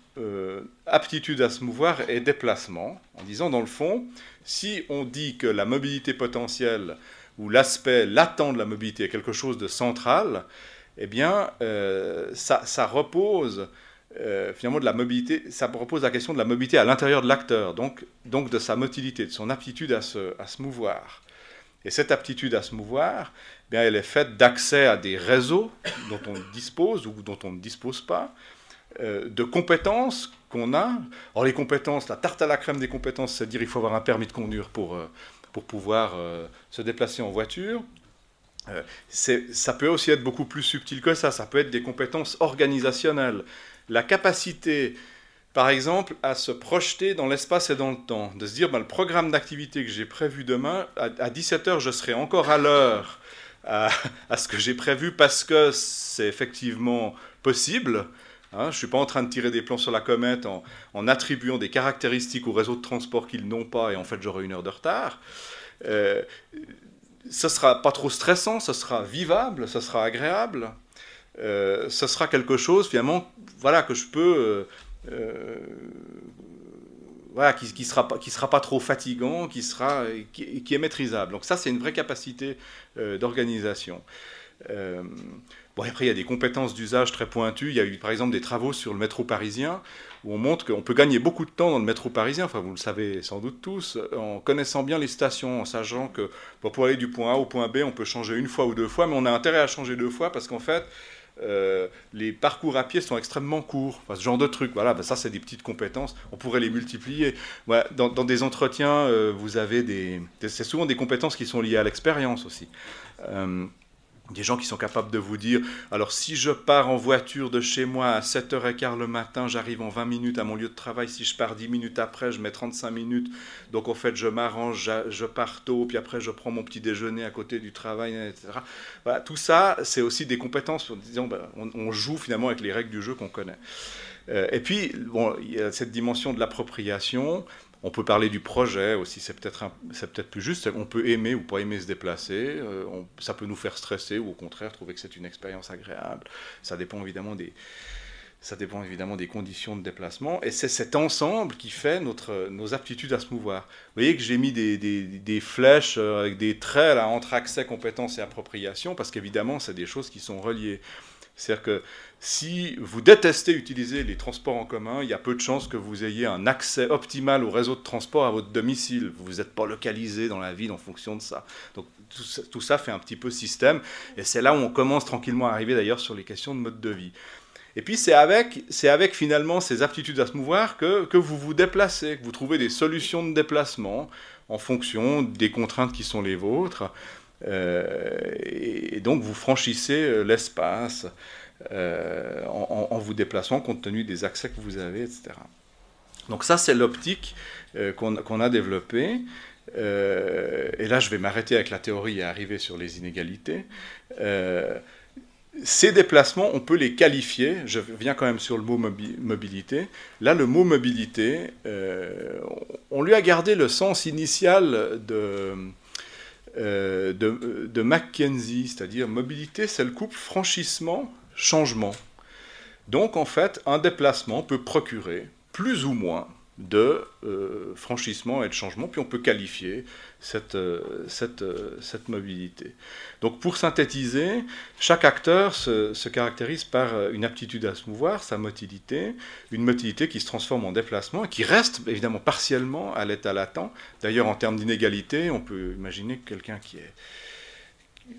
aptitude à se mouvoir et déplacement, en disant dans le fond, si on dit que la mobilité potentielle ou l'aspect latent de la mobilité est quelque chose de central, eh bien ça repose finalement de la mobilité, ça repose la question de la mobilité à l'intérieur de l'acteur, donc de sa motilité, de son aptitude à se mouvoir. Et cette aptitude à se mouvoir, eh bien, elle est faite d'accès à des réseaux dont on dispose ou dont on ne dispose pas, de compétences qu'on a. Alors les compétences, la tarte à la crème des compétences, c'est dire qu'il faut avoir un permis de conduire pour pouvoir se déplacer en voiture. Ça peut aussi être beaucoup plus subtil que ça peut être des compétences organisationnelles. La capacité, par exemple, à se projeter dans l'espace et dans le temps, de se dire, le programme d'activité que j'ai prévu demain, à 17h, je serai encore à l'heure à ce que j'ai prévu parce que c'est effectivement possible. Je ne suis pas en train de tirer des plans sur la comète en attribuant des caractéristiques au réseau de transport qu'ils n'ont pas et en fait j'aurai 1 heure de retard. Ce ne sera pas trop stressant, ce sera vivable, ce sera agréable. Ce sera quelque chose finalement que je peux... qui sera pas trop fatigant, qui est maîtrisable. Donc ça, c'est une vraie capacité d'organisation. Après, il y a des compétences d'usage très pointues. Il y a eu, par exemple, des travaux sur le métro parisien où on montre qu'on peut gagner beaucoup de temps dans le métro parisien, enfin, vous le savez sans doute tous, en connaissant bien les stations, en sachant que pour aller du point A au point B, on peut changer 1 fois ou 2 fois, mais on a intérêt à changer 2 fois parce qu'en fait, les parcours à pied sont extrêmement courts, ce genre de trucs. Ça c'est des petites compétences, on pourrait les multiplier. Dans des entretiens, vous avez c'est souvent des compétences qui sont liées à l'expérience aussi. Des gens qui sont capables de vous dire, alors si je pars en voiture de chez moi à 7h15 le matin, j'arrive en 20 minutes à mon lieu de travail, si je pars 10 minutes après, je mets 35 minutes, donc en fait je m'arrange, je pars tôt, puis après je prends mon petit déjeuner à côté du travail, etc. Tout ça, c'est aussi des compétences, disons, on joue finalement avec les règles du jeu qu'on connaît. Et puis, il y a cette dimension de l'appropriation. On peut parler du projet aussi, c'est peut-être plus juste. On peut aimer ou pas aimer se déplacer. Ça peut nous faire stresser ou au contraire trouver que c'est une expérience agréable. Ça dépend évidemment des conditions de déplacement. Et c'est cet ensemble qui fait nos aptitudes à se mouvoir. Vous voyez que j'ai mis des flèches avec des traits là, entre accès, compétences et appropriation, parce qu'évidemment, c'est des choses qui sont reliées. C'est-à-dire que si vous détestez utiliser les transports en commun, il y a peu de chances que vous ayez un accès optimal au réseau de transport à votre domicile. Vous n'êtes pas localisé dans la ville en fonction de ça. Donc tout ça fait un petit peu système. Et c'est là où on commence tranquillement à arriver d'ailleurs sur les questions de mode de vie. Et puis c'est avec finalement ces aptitudes à se mouvoir que vous vous déplacez, que vous trouvez des solutions de déplacement en fonction des contraintes qui sont les vôtres. Et donc vous franchissez l'espace en vous déplaçant compte tenu des accès que vous avez, etc. Donc ça, c'est l'optique qu'on a développée. Et là, je vais m'arrêter avec la théorie et arriver sur les inégalités. Ces déplacements, on peut les qualifier. Je viens quand même sur le mot mobilité. Là, le mot mobilité, on lui a gardé le sens initial de Mackenzie, c'est-à-dire mobilité, c'est le couple franchissement-changement. Donc en fait, un déplacement peut procurer plus ou moins de franchissement et de changement, puis on peut qualifier cette mobilité. Donc pour synthétiser, chaque acteur se caractérise par une aptitude à se mouvoir, sa motilité, une motilité qui se transforme en déplacement et qui reste évidemment partiellement à l'état latent. D'ailleurs, en termes d'inégalité, on peut imaginer que quelqu'un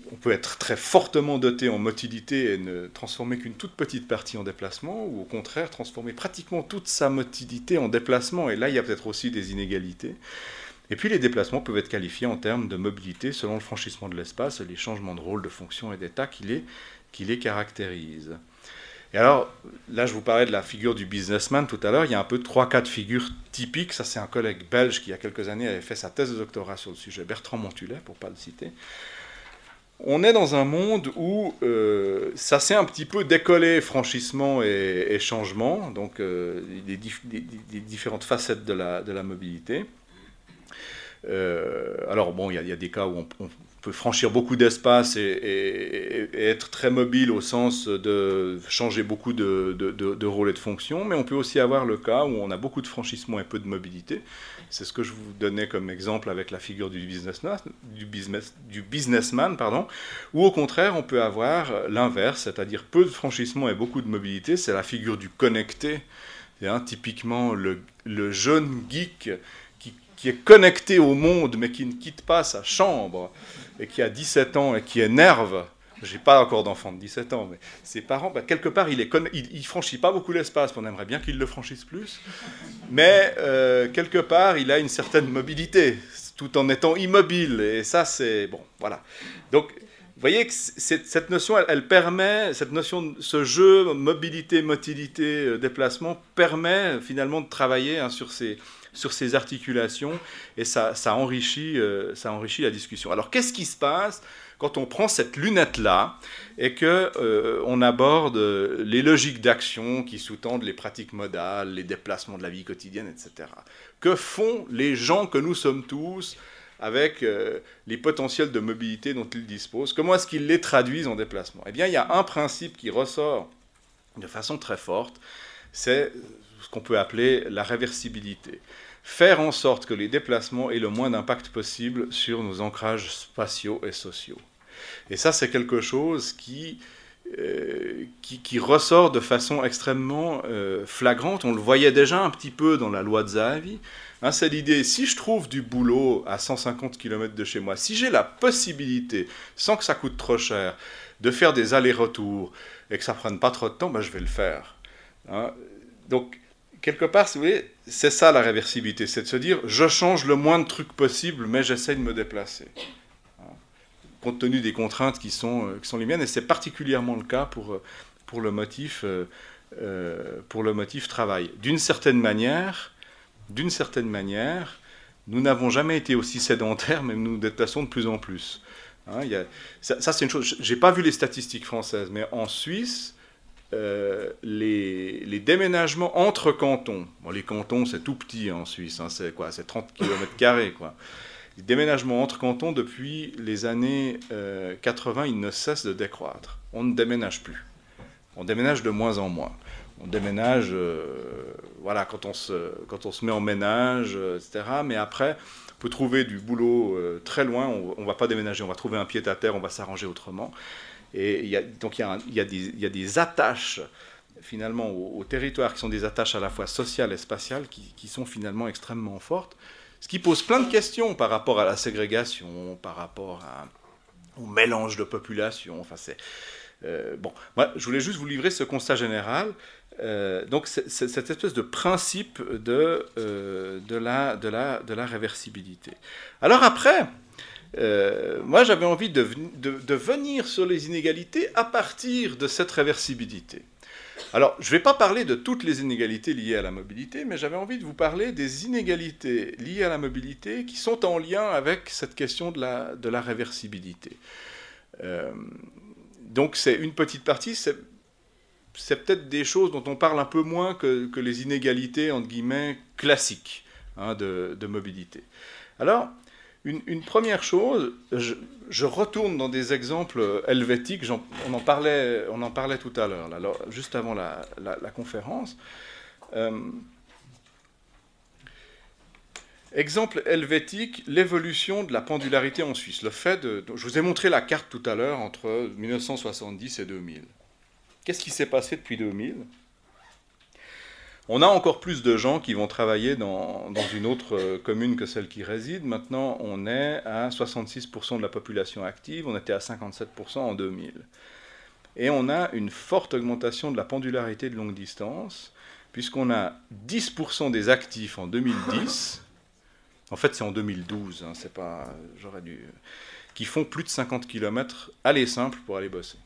on peut être très fortement doté en motilité et ne transformer qu'une toute petite partie en déplacement, ou au contraire transformer pratiquement toute sa motilité en déplacement, et là il y a peut-être aussi des inégalités. Et puis les déplacements peuvent être qualifiés en termes de mobilité selon le franchissement de l'espace et les changements de rôle, de fonction et d'état qui les caractérisent. Et alors, là je vous parlais de la figure du businessman tout à l'heure, il y a un peu 3 cas de figure typiques. Ça c'est un collègue belge qui il y a quelques années avait fait sa thèse de doctorat sur le sujet, Bertrand Montulet, pour ne pas le citer. On est dans un monde où ça s'est un petit peu décollé, franchissement et changement, donc des différentes facettes de la mobilité. Alors bon, il y a des cas où peut franchir beaucoup d'espace et être très mobile au sens de changer beaucoup de rôles et de fonctions, mais on peut aussi avoir le cas où on a beaucoup de franchissement et peu de mobilité. C'est ce que je vous donnais comme exemple avec la figure du businessman, pardon, ou au contraire, on peut avoir l'inverse, c'est-à-dire peu de franchissement et beaucoup de mobilité, c'est la figure du connecté, typiquement le jeune geek qui est connecté au monde, mais qui ne quitte pas sa chambre, et qui a 17 ans et qui énerve. Je n'ai pas encore d'enfant de 17 ans, mais ses parents, quelque part, il ne franchit pas beaucoup l'espace. On aimerait bien qu'il le franchisse plus. Mais quelque part, il a une certaine mobilité, tout en étant immobile. Et ça, c'est... Bon, voilà. Donc, vous voyez que cette notion, elle permet, cette notion, ce jeu, mobilité, motilité, déplacement, permet finalement de travailler sur ces articulations, et ça enrichit la discussion. Alors, qu'est-ce qui se passe quand on prend cette lunette-là et qu'on aborde les logiques d'action qui sous-tendent les pratiques modales, les déplacements de la vie quotidienne, etc. Que font les gens que nous sommes tous avec les potentiels de mobilité dont ils disposent? Comment est-ce qu'ils les traduisent en déplacement? Eh bien, il y a un principe qui ressort de façon très forte, c'est ce qu'on peut appeler la réversibilité. Faire en sorte que les déplacements aient le moins d'impact possible sur nos ancrages spatiaux et sociaux. Et ça, c'est quelque chose qui ressort de façon extrêmement flagrante. On le voyait déjà un petit peu dans la loi de Zahavi. C'est l'idée, si je trouve du boulot à 150 km de chez moi, si j'ai la possibilité, sans que ça coûte trop cher, de faire des allers-retours et que ça ne prenne pas trop de temps, je vais le faire. Donc, quelque part, si vous voulez, c'est ça la réversibilité, c'est de se dire, je change le moins de trucs possible, mais j'essaie de me déplacer. Compte tenu des contraintes qui sont les miennes, et c'est particulièrement le cas pour le motif travail. D'une certaine manière, nous n'avons jamais été aussi sédentaires, mais nous nous déplaçons de plus en plus. Ça, c'est une chose. Je n'ai pas vu les statistiques françaises, mais en Suisse, les déménagements entre cantons, les cantons, c'est tout petit en Suisse, c'est quoi, c'est 30 km², quoi. Les déménagements entre cantons, depuis les années 80, ils ne cessent de décroître. On ne déménage plus. On déménage de moins en moins. On déménage quand on se met en ménage, etc. Mais après, on peut trouver du boulot très loin. On ne va pas déménager, on va trouver un pied-à-terre, on va s'arranger autrement. Et il y a des attaches, finalement, au territoire, qui sont des attaches à la fois sociales et spatiales, qui sont finalement extrêmement fortes. Ce qui pose plein de questions par rapport à la ségrégation, par rapport au mélange de population. Moi, je voulais juste vous livrer ce constat général. Donc, cette espèce de principe de la réversibilité. Alors après, moi, j'avais envie de venir sur les inégalités à partir de cette réversibilité. Alors, je ne vais pas parler de toutes les inégalités liées à la mobilité, mais j'avais envie de vous parler des inégalités liées à la mobilité qui sont en lien avec cette question de la réversibilité. Donc, c'est une petite partie, c'est peut-être des choses dont on parle un peu moins que les inégalités, entre guillemets, classiques de mobilité. Alors, une première chose, je retourne dans des exemples helvétiques, on en parlait tout à l'heure, juste avant la conférence. Exemple helvétique, l'évolution de la pendularité en Suisse. Je vous ai montré la carte tout à l'heure entre 1970 et 2000. Qu'est-ce qui s'est passé depuis 2000 ? On a encore plus de gens qui vont travailler dans une autre commune que celle qui réside. Maintenant, on est à 66% de la population active. On était à 57% en 2000. Et on a une forte augmentation de la pendularité de longue distance, puisqu'on a 10% des actifs en 2010. En fait, c'est en 2012. C'est pas, j'aurais dû... qui font plus de 50 km aller simple pour aller bosser.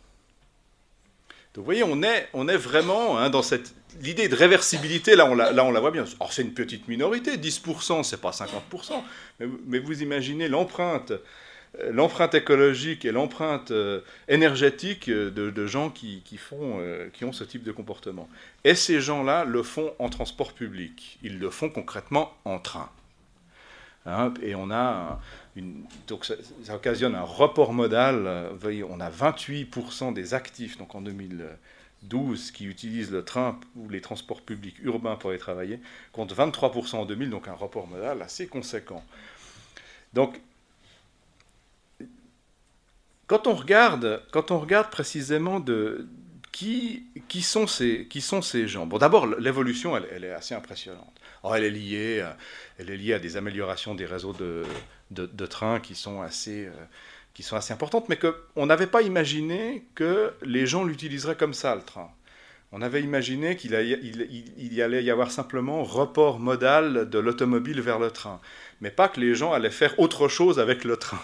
Donc, vous voyez, on est vraiment dans l'idée de réversibilité, là on la voit bien. Alors, c'est une petite minorité, 10%, c'est pas 50%, mais vous imaginez l'empreinte écologique et l'empreinte énergétique de gens qui ont ce type de comportement. Et ces gens-là le font en transport public. Ils le font concrètement en train. hein, et on a donc ça occasionne un report modal. Vous voyez, on a 28% des actifs, donc en 2012, qui utilisent le train ou les transports publics urbains pour aller travailler, contre 23% en 2000, donc un report modal assez conséquent. Donc, quand on regarde précisément qui sont ces gens. Bon, d'abord, l'évolution, elle est assez impressionnante. Alors, elle est liée à des améliorations des réseaux de trains qui sont assez importantes, mais qu'on n'avait pas imaginé que les gens l'utiliseraient comme ça, le train. On avait imaginé qu'il allait y avoir simplement report modal de l'automobile vers le train, mais pas que les gens allaient faire autre chose avec le train.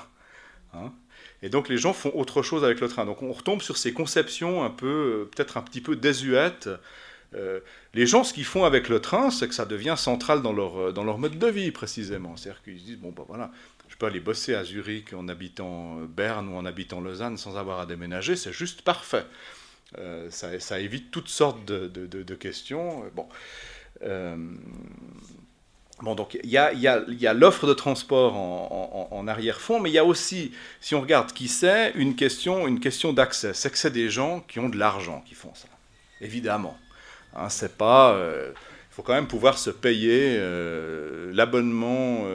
Hein? Et donc les gens font autre chose avec le train. Donc on retombe sur ces conceptions peut-être un petit peu désuètes. Les gens, ce qu'ils font avec le train, c'est que ça devient central dans leur mode de vie, précisément. C'est-à-dire qu'ils se disent, bon, ben voilà, je peux aller bosser à Zurich en habitant Berne ou en habitant Lausanne sans avoir à déménager, c'est juste parfait. Ça évite toutes sortes de questions. Bon. Bon, donc il y a l'offre de transport en arrière-fond, mais il y a aussi, si on regarde qui c'est, une question d'accès. C'est que c'est des gens qui ont de l'argent qui font ça, évidemment. Hein, c'est pas, il faut quand même pouvoir se payer l'abonnement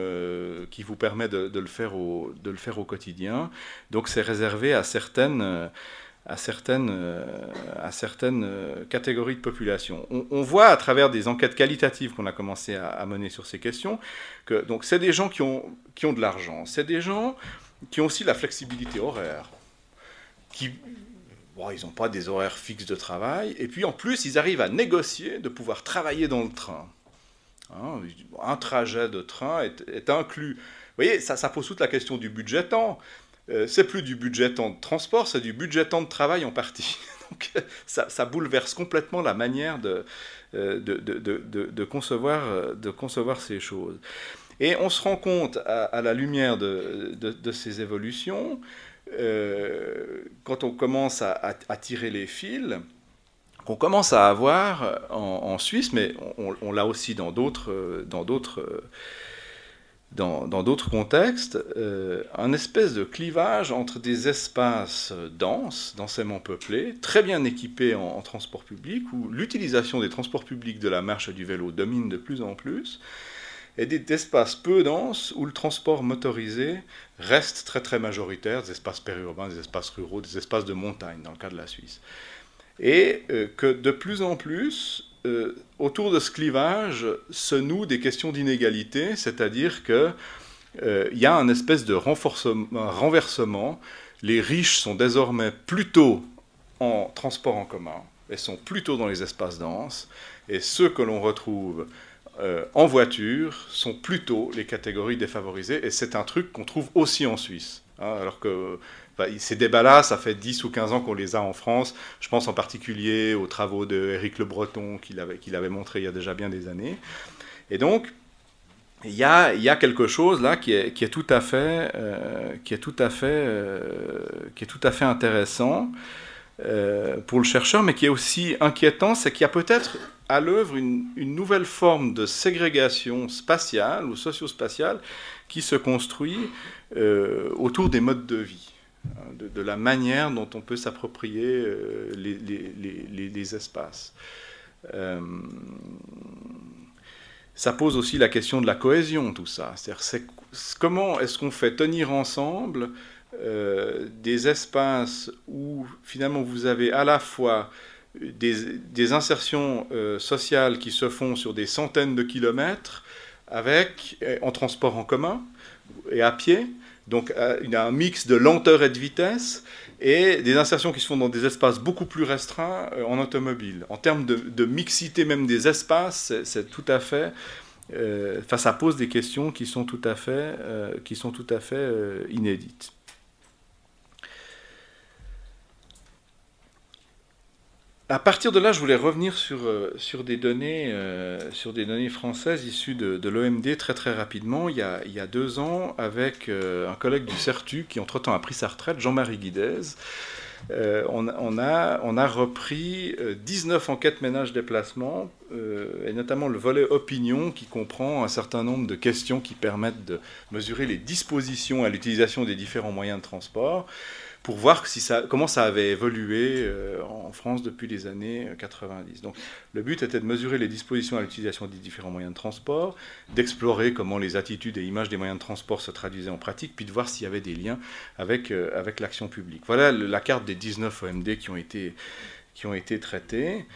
qui vous permet de le faire au quotidien. Donc c'est réservé à certaines catégories de population. On voit à travers des enquêtes qualitatives qu'on a commencé à mener sur ces questions que donc c'est des gens qui ont de l'argent, c'est des gens qui ont aussi la flexibilité horaire, ils n'ont pas des horaires fixes de travail, et puis en plus ils arrivent à négocier de pouvoir travailler dans le train. Hein, un trajet de train est inclus. Vous voyez, ça pose toute la question du budget temps. C'est plus du budget temps de transport, c'est du budget temps de travail en partie. Donc ça bouleverse complètement la manière de concevoir ces choses. Et on se rend compte, à la lumière de ces évolutions, quand on commence à tirer les fils, qu'on commence à avoir en Suisse, mais on l'a aussi dans d'autres contextes, un espèce de clivage entre des espaces densément peuplés, très bien équipés en transport public, où l'utilisation des transports publics, de la marche et du vélo domine de plus en plus, et des espaces peu denses où le transport motorisé reste très très majoritaire, des espaces périurbains, des espaces ruraux, des espaces de montagne, dans le cas de la Suisse. Et que de plus en plus, autour de ce clivage se nouent des questions d'inégalité, c'est-à-dire qu'il y a un espèce de renversement. Les riches sont désormais plutôt en transport en commun et sont plutôt dans les espaces denses, et ceux que l'on retrouve en voiture sont plutôt les catégories défavorisées, et c'est un truc qu'on trouve aussi en Suisse. Hein, alors que ces débats-là, ça fait 10 ou 15 ans qu'on les a en France. Je pense en particulier aux travaux d'Éric Le Breton qu'il avait montré il y a déjà bien des années. Et donc, il y a quelque chose là qui est tout à fait intéressant pour le chercheur, mais qui est aussi inquiétant, c'est qu'il y a peut-être à l'œuvre une nouvelle forme de ségrégation spatiale ou socio-spatiale qui se construit autour des modes de vie, de la manière dont on peut s'approprier les espaces. Ça pose aussi la question de la cohésion, tout ça. C'est-à-dire, comment est-ce qu'on fait tenir ensemble des espaces où finalement vous avez à la fois des insertions sociales qui se font sur des centaines de kilomètres en transport en commun et à pied, donc il y a un mix de lenteur et de vitesse, et des insertions qui se font dans des espaces beaucoup plus restreints en automobile. En termes de mixité même des espaces, c'est tout à fait... ça pose des questions qui sont tout à fait inédites. À partir de là, je voulais revenir sur des données françaises issues de l'OMD très très rapidement. Il y a 2 ans, avec un collègue du CERTU qui entre-temps a pris sa retraite, Jean-Marie Guidez, on a repris 19 enquêtes ménage-déplacement, et notamment le volet opinion, qui comprend un certain nombre de questions qui permettent de mesurer les dispositions à l'utilisation des différents moyens de transport, pour voir comment ça avait évolué en France depuis les années 90. Donc le but était de mesurer les dispositions à l'utilisation des différents moyens de transport, d'explorer comment les attitudes et images des moyens de transport se traduisaient en pratique, puis de voir s'il y avait des liens avec l'action publique. Voilà la carte des 19 OMD qui ont été traités.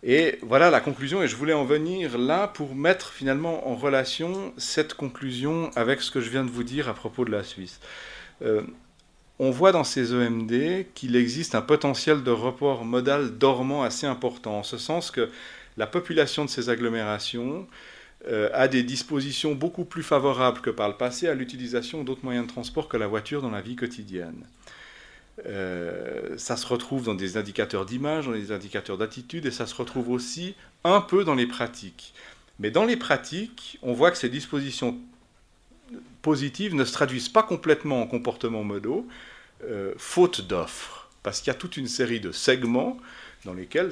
Et voilà la conclusion, et je voulais en venir là pour mettre finalement en relation cette conclusion avec ce que je viens de vous dire à propos de la Suisse. On voit dans ces EMD qu'il existe un potentiel de report modal dormant assez important, en ce sens que la population de ces agglomérations a des dispositions beaucoup plus favorables que par le passé à l'utilisation d'autres moyens de transport que la voiture dans la vie quotidienne. Ça se retrouve dans des indicateurs d'image, dans des indicateurs d'attitude, et ça se retrouve aussi un peu dans les pratiques. Mais dans les pratiques, on voit que ces dispositions positives ne se traduisent pas complètement en comportements modaux, faute d'offres, parce qu'il y a toute une série de segments dans lesquels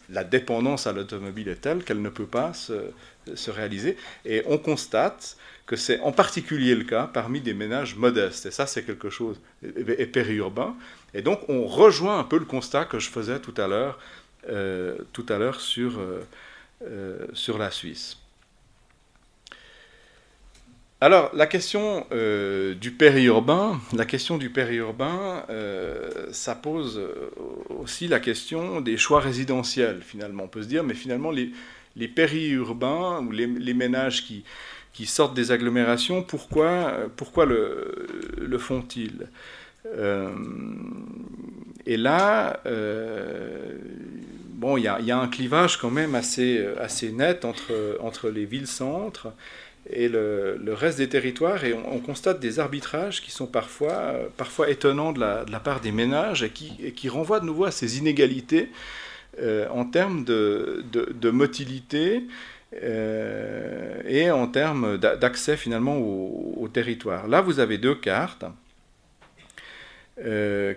la dépendance à l'automobile est telle qu'elle ne peut pas se réaliser, et on constate que c'est en particulier le cas parmi des ménages modestes, et ça c'est quelque chose, et périurbain, et donc on rejoint un peu le constat que je faisais tout à l'heure sur la Suisse. Alors, la question du périurbain, ça pose aussi la question des choix résidentiels, finalement. On peut se dire, mais finalement, les périurbains, ou les ménages qui sortent des agglomérations, pourquoi le font-ils ? Et là, il y a un clivage quand même assez net entre les villes-centres et le reste des territoires, et on constate des arbitrages qui sont parfois étonnants de la part des ménages, et qui renvoient de nouveau à ces inégalités en termes de motilité et en termes d'accès finalement au territoire. Là, vous avez deux cartes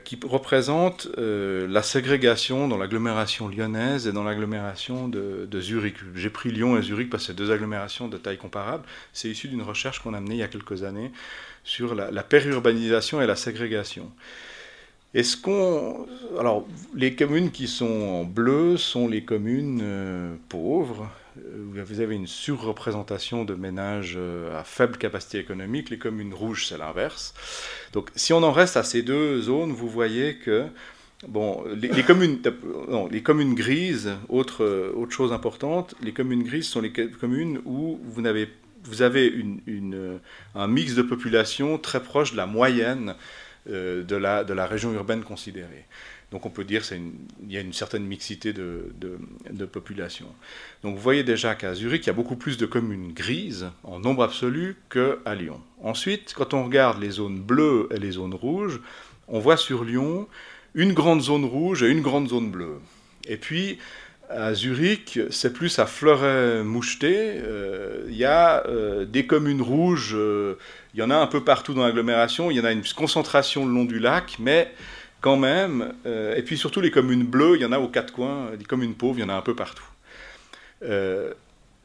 qui représentent la ségrégation dans l'agglomération lyonnaise et dans l'agglomération de Zurich. J'ai pris Lyon et Zurich parce que c'est deux agglomérations de taille comparable. C'est issu d'une recherche qu'on a menée il y a quelques années sur la périurbanisation et la ségrégation. Alors, les communes qui sont en bleu sont les communes pauvres. Vous avez une surreprésentation de ménages à faible capacité économique. Les communes rouges, c'est l'inverse. Donc, si on en reste à ces deux zones, vous voyez que les communes grises, autre chose importante, les communes grises sont les communes où vous avez un mix de population très proche de la moyenne de la région urbaine considérée. Donc on peut dire qu'il y a une certaine mixité de population. Donc vous voyez déjà qu'à Zurich, il y a beaucoup plus de communes grises en nombre absolu qu'à Lyon. Ensuite, quand on regarde les zones bleues et les zones rouges, on voit sur Lyon une grande zone rouge et une grande zone bleue. Et puis à Zurich, c'est plus à Fleuret-Moucheté. Il y a des communes rouges, il y en a un peu partout dans l'agglomération, il y en a une concentration le long du lac, mais quand même, et puis surtout les communes bleues, il y en a aux quatre coins, les communes pauvres, il y en a un peu partout.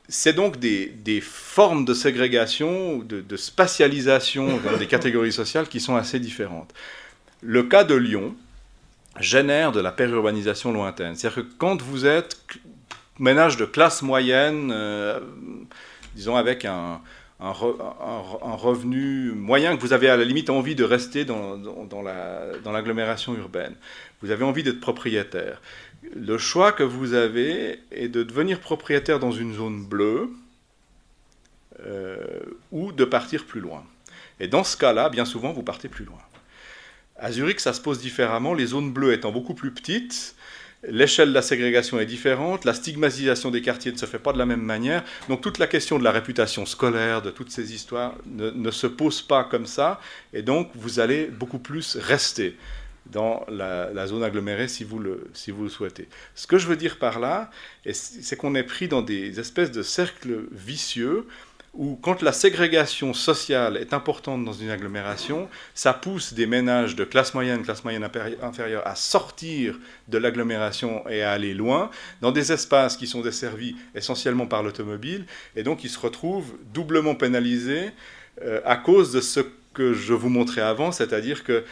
C'est donc des formes de ségrégation, de spatialisation dans des catégories sociales qui sont assez différentes. Le cas de Lyon génère de la périurbanisation lointaine. C'est-à-dire que quand vous êtes ménage de classe moyenne, disons avec un revenu moyen, que vous avez à la limite envie de rester dans l'agglomération urbaine, vous avez envie d'être propriétaire. Le choix que vous avez est de devenir propriétaire dans une zone bleue ou de partir plus loin. Et dans ce cas-là, bien souvent, vous partez plus loin. À Zurich, ça se pose différemment, les zones bleues étant beaucoup plus petites, l'échelle de la ségrégation est différente, la stigmatisation des quartiers ne se fait pas de la même manière, donc toute la question de la réputation scolaire, de toutes ces histoires, ne se pose pas comme ça, et donc vous allez beaucoup plus rester dans la zone agglomérée si vous le souhaitez. Ce que je veux dire par là, c'est qu'on est pris dans des espèces de cercles vicieux, où quand la ségrégation sociale est importante dans une agglomération, ça pousse des ménages de classe moyenne inférieure à sortir de l'agglomération et à aller loin, dans des espaces qui sont desservis essentiellement par l'automobile, et donc ils se retrouvent doublement pénalisés à cause de ce que je vous montrais avant, c'est-à-dire que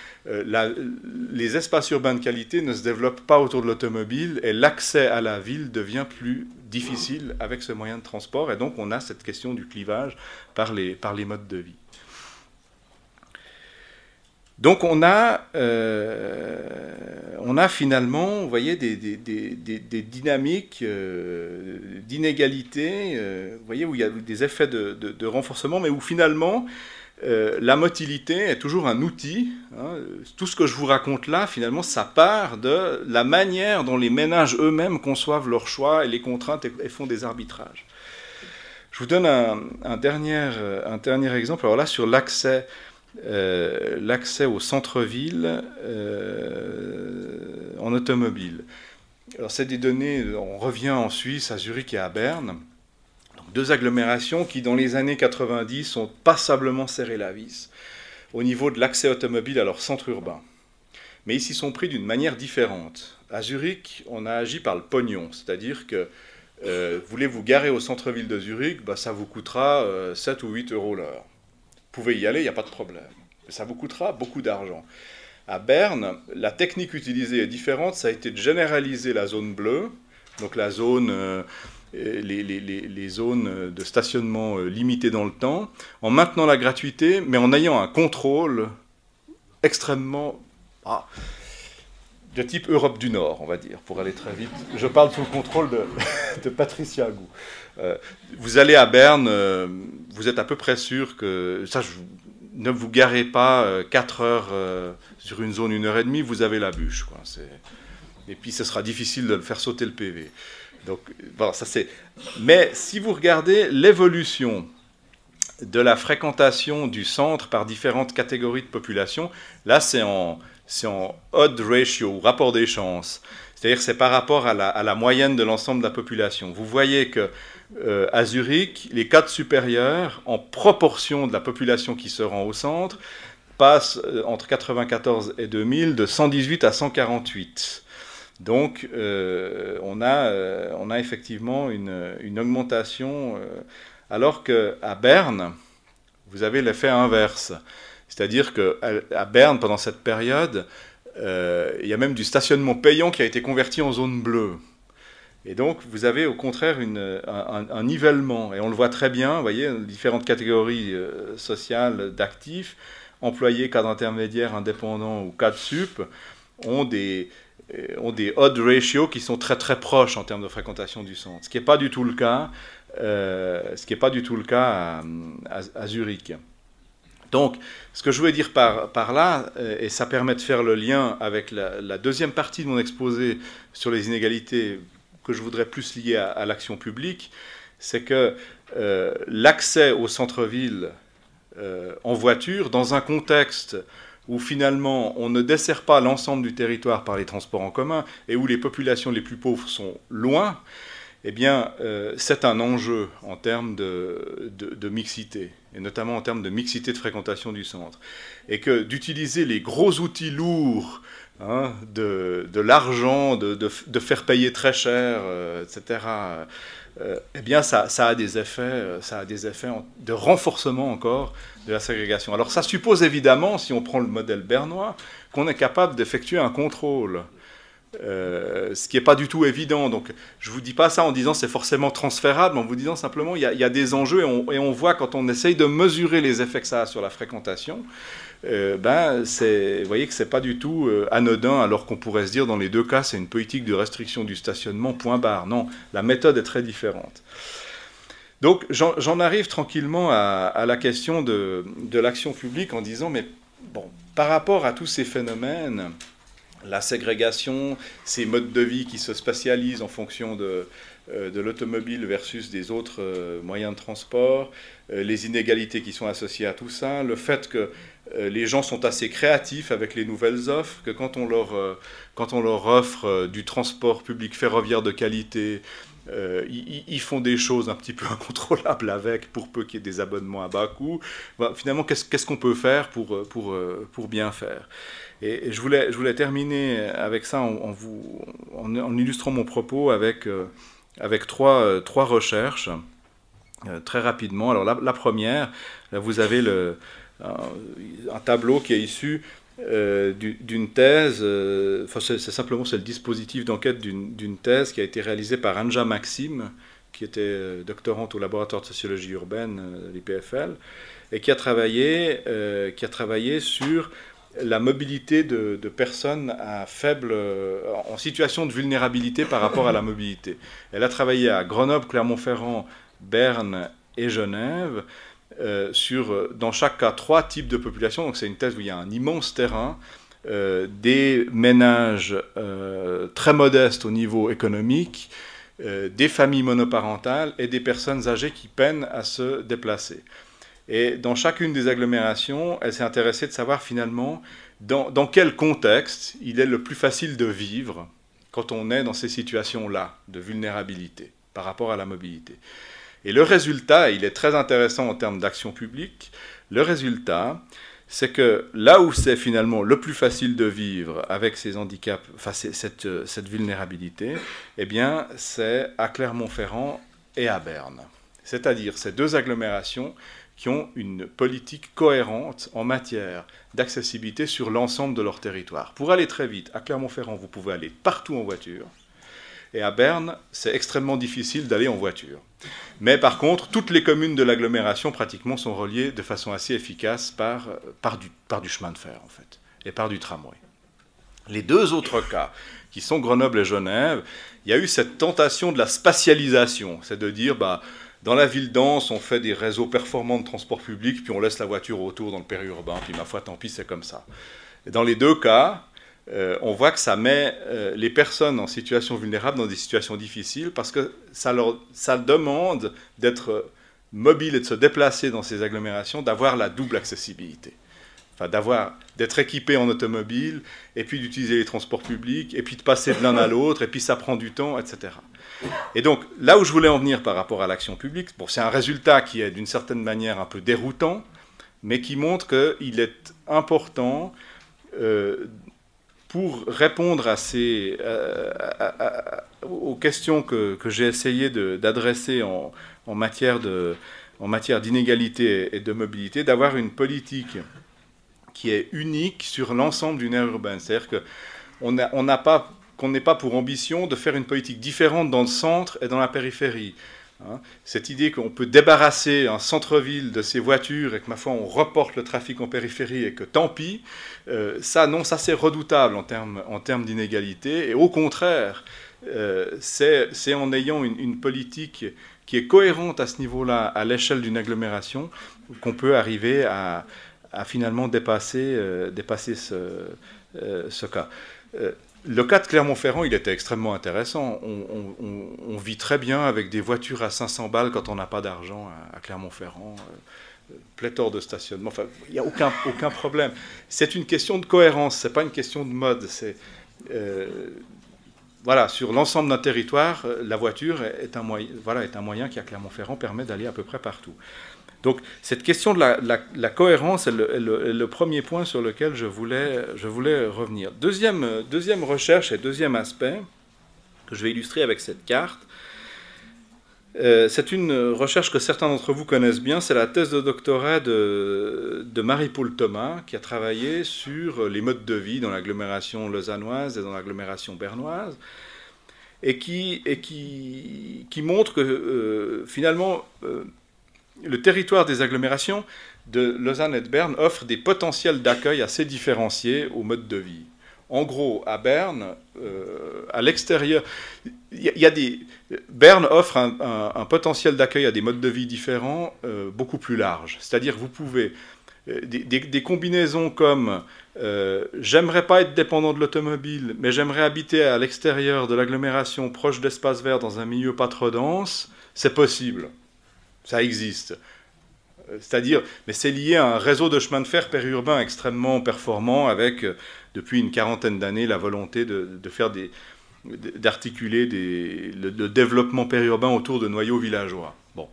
les espaces urbains de qualité ne se développent pas autour de l'automobile et l'accès à la ville devient plus difficile avec ce moyen de transport, et donc on a cette question du clivage par les modes de vie. Donc on a finalement, vous voyez, des dynamiques d'inégalité, vous voyez, où il y a des effets de renforcement, mais où finalement la motilité est toujours un outil. Hein. Tout ce que je vous raconte là, finalement, ça part de la manière dont les ménages eux-mêmes conçoivent leurs choix et les contraintes et font des arbitrages. Je vous donne un dernier exemple. Alors là, sur l'accès au centre-ville en automobile. Alors c'est des données, on revient en Suisse, à Zurich et à Berne. Deux agglomérations qui, dans les années 90, ont passablement serré la vis au niveau de l'accès automobile à leur centre urbain. Mais ils s'y sont pris d'une manière différente. À Zurich, on a agi par le pognon, c'est-à-dire que voulez-vous garer au centre-ville de Zurich, bah, ça vous coûtera 7 ou 8 euros l'heure. Vous pouvez y aller, il n'y a pas de problème. Mais ça vous coûtera beaucoup d'argent. À Berne, la technique utilisée est différente, ça a été de généraliser la zone bleue, donc la zone... Les zones de stationnement limitées dans le temps, en maintenant la gratuité, mais en ayant un contrôle extrêmement de type Europe du Nord, on va dire, pour aller très vite. Je parle sous le contrôle de Patricia Gou. Vous allez à Berne, vous êtes à peu près sûr que... ne vous garez pas 4 heures sur une zone 1 heure et demie, vous avez la bûche, quoi. Et puis ce sera difficile de faire sauter le PV. Donc, voilà, ça c'est... Mais si vous regardez l'évolution de la fréquentation du centre par différentes catégories de population, là c'est en odd ratio, rapport des chances. C'est-à-dire que c'est par rapport à la moyenne de l'ensemble de la population. Vous voyez que à Zurich, les cadres supérieurs, en proportion de la population qui se rend au centre, passent entre 1994 et 2000 de 118 à 148. Donc, on a effectivement une augmentation, alors qu'à Berne, vous avez l'effet inverse. C'est-à-dire qu'à Berne, pendant cette période, il y a même du stationnement payant qui a été converti en zone bleue. Et donc, vous avez au contraire un nivellement. Et on le voit très bien, vous voyez, différentes catégories sociales d'actifs, employés, cadres intermédiaires, indépendants ou cadres sup, ont des odd ratios qui sont très très proches en termes de fréquentation du centre, ce qui n'est pas du tout le cas, à Zurich. Donc, ce que je voulais dire par là, et ça permet de faire le lien avec la deuxième partie de mon exposé sur les inégalités que je voudrais plus lier à l'action publique, c'est que l'accès au centre-ville en voiture, dans un contexte où finalement on ne dessert pas l'ensemble du territoire par les transports en commun et où les populations les plus pauvres sont loin, eh bien c'est un enjeu en termes de mixité, et notamment en termes de mixité de fréquentation du centre. Et que d'utiliser les gros outils lourds, hein, de l'argent, de faire payer très cher, etc., eh bien ça a des effets de renforcement encore de la ségrégation. Alors ça suppose évidemment, si on prend le modèle bernois, qu'on est capable d'effectuer un contrôle, ce qui n'est pas du tout évident. Donc je ne vous dis pas ça en disant c'est forcément transférable, en vous disant simplement il y a des enjeux, et on voit quand on essaye de mesurer les effets que ça a sur la fréquentation, vous voyez que ce n'est pas du tout anodin, alors qu'on pourrait se dire dans les deux cas c'est une politique de restriction du stationnement, point barre. Non, la méthode est très différente. Donc j'en arrive tranquillement à la question de l'action publique en disant, mais bon, par rapport à tous ces phénomènes, la ségrégation, ces modes de vie qui se spatialisent en fonction de l'automobile versus des autres moyens de transport, les inégalités qui sont associées à tout ça, le fait que les gens sont assez créatifs avec les nouvelles offres, que quand on leur offre du transport public ferroviaire de qualité, Ils font des choses un petit peu incontrôlables avec, pour peu qu'il y ait des abonnements à bas coût. Voilà, finalement, qu'est-ce qu'on peut faire pour bien faire? Et je voulais terminer avec ça en illustrant mon propos avec trois recherches très rapidement. Alors la première, là vous avez un tableau qui est issu d'une thèse, c'est le dispositif d'enquête d'une thèse qui a été réalisée par Anja Maxime, qui était doctorante au laboratoire de sociologie urbaine de l'IPFL, et qui a travaillé sur la mobilité de personnes en situation de vulnérabilité par rapport à la mobilité. Elle a travaillé à Grenoble, Clermont-Ferrand, Berne et Genève, sur, dans chaque cas, 3 types de populations. Donc c'est une thèse où il y a un immense terrain, des ménages très modestes au niveau économique, des familles monoparentales et des personnes âgées qui peinent à se déplacer. Et dans chacune des agglomérations, elle s'est intéressée de savoir finalement dans quel contexte il est le plus facile de vivre quand on est dans ces situations-là de vulnérabilité par rapport à la mobilité. Et le résultat, il est très intéressant en termes d'action publique. Le résultat, c'est que là où c'est finalement le plus facile de vivre avec ces handicaps, enfin cette vulnérabilité, eh bien, c'est à Clermont-Ferrand et à Berne. C'est-à-dire ces 2 agglomérations qui ont une politique cohérente en matière d'accessibilité sur l'ensemble de leur territoire. Pour aller très vite, à Clermont-Ferrand, vous pouvez aller partout en voiture. Et à Berne, c'est extrêmement difficile d'aller en voiture. Mais par contre, toutes les communes de l'agglomération pratiquement sont reliées de façon assez efficace par du chemin de fer, en fait, et par du tramway. Les 2 autres cas, qui sont Grenoble et Genève, il y a eu cette tentation de la spatialisation, c'est de dire, dans la ville dense, on fait des réseaux performants de transport public, puis on laisse la voiture autour dans le périurbain, puis ma foi, tant pis, c'est comme ça. Et dans les 2 cas, on voit que ça met les personnes en situation vulnérable dans des situations difficiles parce que ça demande d'être mobile et de se déplacer dans ces agglomérations, d'avoir la double accessibilité. Enfin, d'être équipé en automobile, et puis d'utiliser les transports publics, et puis de passer de l'un à l'autre, et puis ça prend du temps, etc. Et donc, là où je voulais en venir par rapport à l'action publique, c'est un résultat qui est d'une certaine manière un peu déroutant, mais qui montre qu'il est important pour répondre aux questions que j'ai essayé d'adresser en matière d'inégalité et de mobilité, d'avoir une politique qui est unique sur l'ensemble d'une aire urbaine. C'est-à-dire qu'on n'ait pas pour ambition de faire une politique différente dans le centre et dans la périphérie. Cette idée qu'on peut débarrasser un centre-ville de ses voitures et que, ma foi, on reporte le trafic en périphérie et que tant pis, ça c'est redoutable en termes d'inégalité. Et au contraire, c'est en ayant une politique qui est cohérente à ce niveau-là, à l'échelle d'une agglomération, qu'on peut arriver à finalement dépasser ce cas. Le cas de Clermont-Ferrand, il était extrêmement intéressant. On vit très bien avec des voitures à 500 balles quand on n'a pas d'argent à Clermont-Ferrand. Pléthore de stationnement. Enfin, il n'y a aucun problème. C'est une question de cohérence, ce n'est pas une question de mode. Voilà, sur l'ensemble d'un territoire, la voiture est un moyen qui, à Clermont-Ferrand, permet d'aller à peu près partout. Donc, cette question de la cohérence est le premier point sur lequel je voulais revenir. Deuxième recherche et deuxième aspect que je vais illustrer avec cette carte, c'est une recherche que certains d'entre vous connaissent bien, c'est la thèse de doctorat de Marie-Paule Thomas, qui a travaillé sur les modes de vie dans l'agglomération lausannoise et dans l'agglomération bernoise, et qui montre que finalement... le territoire des agglomérations de Lausanne et de Berne offre des potentiels d'accueil assez différenciés au mode de vie. En gros, à Berne, à l'extérieur, Berne offre un potentiel d'accueil à des modes de vie différents beaucoup plus large. C'est-à-dire que vous pouvez... Des combinaisons comme j'aimerais pas être dépendant de l'automobile, mais j'aimerais habiter à l'extérieur de l'agglomération, proche d'espaces verts, dans un milieu pas trop dense, c'est possible. Ça existe. C'est-à-dire, mais c'est lié à un réseau de chemins de fer périurbains extrêmement performant avec, depuis une quarantaine d'années, la volonté de faire d'articuler le développement périurbain autour de noyaux villageois. Bon.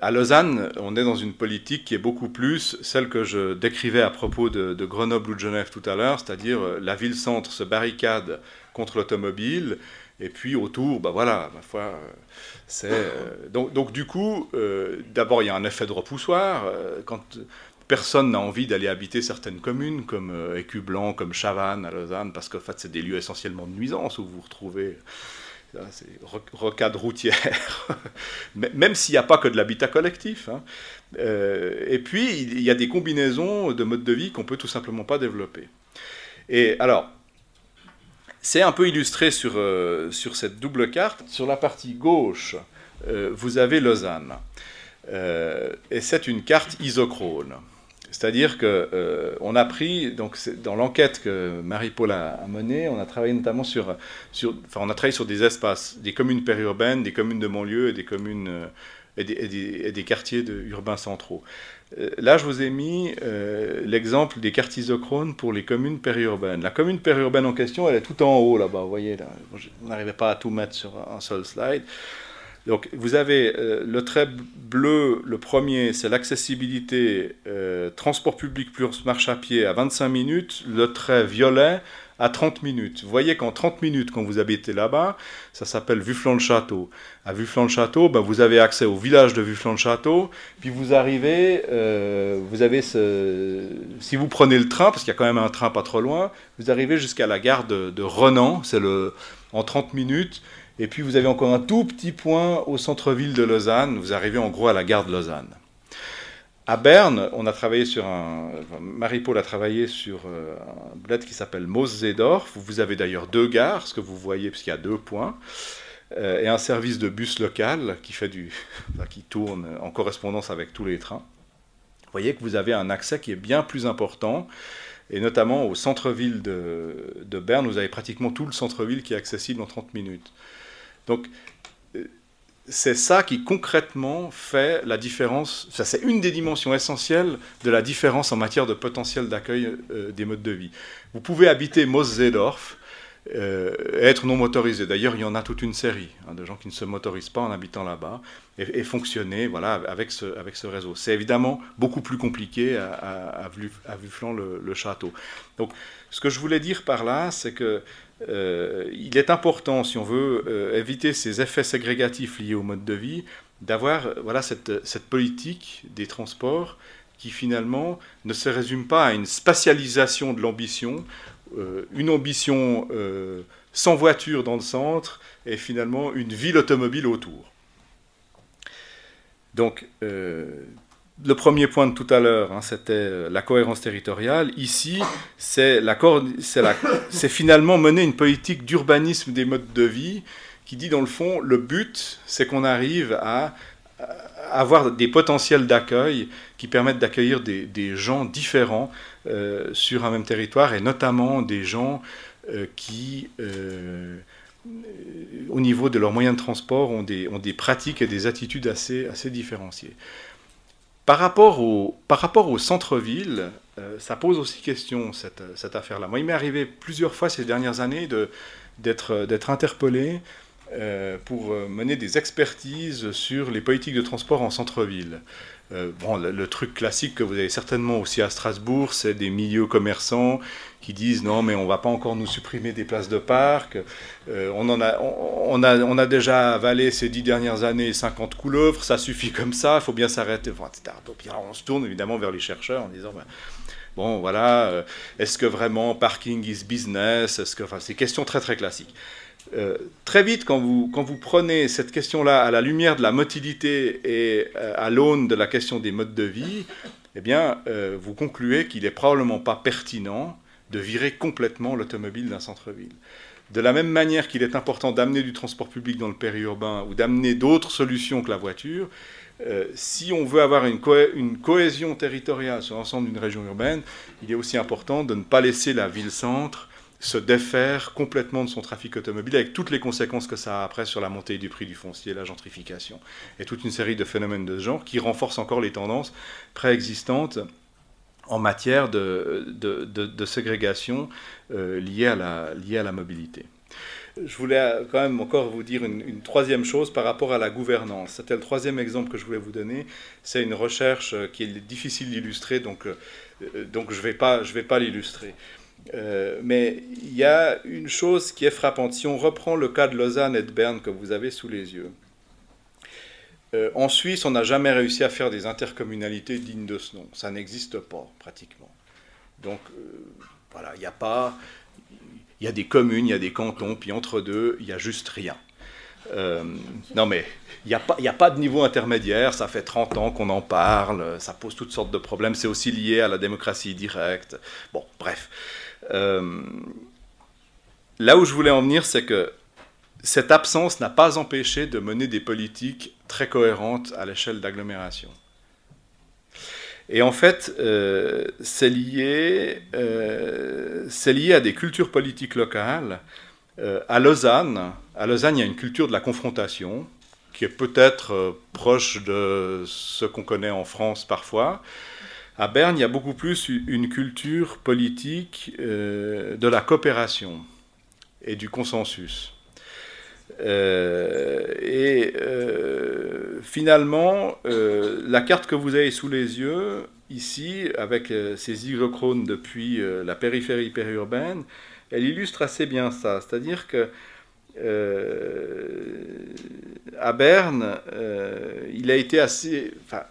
À Lausanne, on est dans une politique qui est beaucoup plus celle que je décrivais à propos de Grenoble ou de Genève tout à l'heure, c'est-à-dire la ville-centre se barricade contre l'automobile, et puis autour, bah voilà, ma foi, donc du coup, d'abord il y a un effet de repoussoir, quand personne n'a envie d'aller habiter certaines communes, comme Écu-Blanc, comme Chavannes à Lausanne, parce qu'en fait c'est des lieux essentiellement de nuisance où vous vous retrouvez... C'est rocade routière, même s'il n'y a pas que de l'habitat collectif. Hein. Et puis, il y a des combinaisons de modes de vie qu'on ne peut tout simplement pas développer. Et alors, c'est un peu illustré sur cette double carte. Sur la partie gauche, vous avez Lausanne. Et c'est une carte isochrone. C'est-à-dire qu'on a pris, donc dans l'enquête que Marie-Paul a menée, on a travaillé notamment on a travaillé sur des espaces, des communes périurbaines, des communes de banlieue et des communes et des quartiers urbains centraux. Là, je vous ai mis l'exemple des cartes isochrones pour les communes périurbaines. La commune périurbaine en question, elle est tout en haut là-bas, vous voyez, là, on n'arrivait pas à tout mettre sur un seul slide. Donc, vous avez le trait bleu, le premier, c'est l'accessibilité, transport public plus marche à pied à 25 minutes, le trait violet à 30 minutes. Vous voyez qu'en 30 minutes, quand vous habitez là-bas, ça s'appelle Vufflan-le-Château. À Vufflan-le-Château, ben, vous avez accès au village de Vufflan-le-Château, puis vous arrivez, si vous prenez le train, parce qu'il y a quand même un train pas trop loin, vous arrivez jusqu'à la gare de Renan, c'est en 30 minutes. Et puis vous avez encore un tout petit point au centre-ville de Lausanne. Vous arrivez en gros à la gare de Lausanne. À Berne, on a travaillé Marie-Paul a travaillé sur un bled qui s'appelle Moos-Zeedorf. Vous avez d'ailleurs 2 gares, ce que vous voyez, puisqu'il y a 2 points, et un service de bus local qui tourne en correspondance avec tous les trains. Vous voyez que vous avez un accès qui est bien plus important. Et notamment au centre-ville de Berne, vous avez pratiquement tout le centre-ville qui est accessible en 30 minutes. Donc, c'est ça qui concrètement fait la différence. Ça, c'est une des dimensions essentielles de la différence en matière de potentiel d'accueil des modes de vie. Vous pouvez habiter Moos-Zeedorf et être non motorisé. D'ailleurs, il y en a toute une série de gens qui ne se motorisent pas en habitant là-bas et fonctionner voilà, avec ce réseau. C'est évidemment beaucoup plus compliqué à Vufflan-le-Château. Donc, ce que je voulais dire par là, c'est que il est important, si on veut éviter ces effets ségrégatifs liés au mode de vie, d'avoir voilà, cette politique des transports qui finalement ne se résume pas à une spatialisation de l'ambition, une ambition sans voiture dans le centre et finalement une ville automobile autour. Donc, le premier point de tout à l'heure, hein, c'était la cohérence territoriale. Ici, c'est finalement mener une politique d'urbanisme des modes de vie qui dit, dans le fond, le but, c'est qu'on arrive à avoir des potentiels d'accueil qui permettent d'accueillir des gens différents sur un même territoire, et notamment des gens qui, au niveau de leurs moyens de transport, ont des pratiques et des attitudes assez différenciées. Par rapport au centre-ville, ça pose aussi question, cette affaire-là. Moi, il m'est arrivé plusieurs fois ces dernières années d'être interpellé pour mener des expertises sur les politiques de transport en centre-ville. Le truc classique que vous avez certainement aussi à Strasbourg, c'est des milieux commerçants qui disent non, mais on ne va pas encore nous supprimer des places de parc. On a déjà avalé ces 10 dernières années 50 couleuvres, ça suffit comme ça, il faut bien s'arrêter. Etc. Puis alors on se tourne évidemment vers les chercheurs en disant bon, voilà, est-ce que vraiment parking is business? Enfin, c'est des questions très très classiques. Très vite, quand vous prenez cette question-là à la lumière de la motilité et à l'aune de la question des modes de vie, eh bien, vous concluez qu'il n'est probablement pas pertinent de virer complètement l'automobile d'un centre-ville. De la même manière qu'il est important d'amener du transport public dans le périurbain ou d'amener d'autres solutions que la voiture, si on veut avoir une cohésion territoriale sur l'ensemble d'une région urbaine, il est aussi important de ne pas laisser la ville-centre se défaire complètement de son trafic automobile, avec toutes les conséquences que ça a après sur la montée du prix du foncier, la gentrification, et toute une série de phénomènes de ce genre qui renforcent encore les tendances préexistantes en matière de ségrégation liée à la mobilité. Je voulais quand même encore vous dire une troisième chose par rapport à la gouvernance. C'était le troisième exemple que je voulais vous donner. C'est une recherche qui est difficile d'illustrer, donc je vais pas l'illustrer. Mais il y a une chose qui est frappante. Si on reprend le cas de Lausanne et de Berne que vous avez sous les yeux, en Suisse, on n'a jamais réussi à faire des intercommunalités dignes de ce nom. Ça n'existe pas, pratiquement. Donc, voilà, il y a des communes, il y a des cantons, puis entre deux, il n'y a juste rien. Non, mais il n'y a pas de niveau intermédiaire, ça fait 30 ans qu'on en parle, ça pose toutes sortes de problèmes, c'est aussi lié à la démocratie directe. Bon, bref. Là où je voulais en venir, c'est que cette absence n'a pas empêché de mener des politiques très cohérentes à l'échelle d'agglomération. Et en fait, c'est lié à des cultures politiques locales. À Lausanne, il y a une culture de la confrontation qui est peut-être proche de ce qu'on connaît en France parfois. À Berne, il y a beaucoup plus une culture politique de la coopération et du consensus. Finalement, la carte que vous avez sous les yeux, ici, avec ces hygrochrones depuis la périphérie périurbaine, elle illustre assez bien ça. C'est-à-dire que à Berne, il a été assez... Enfin,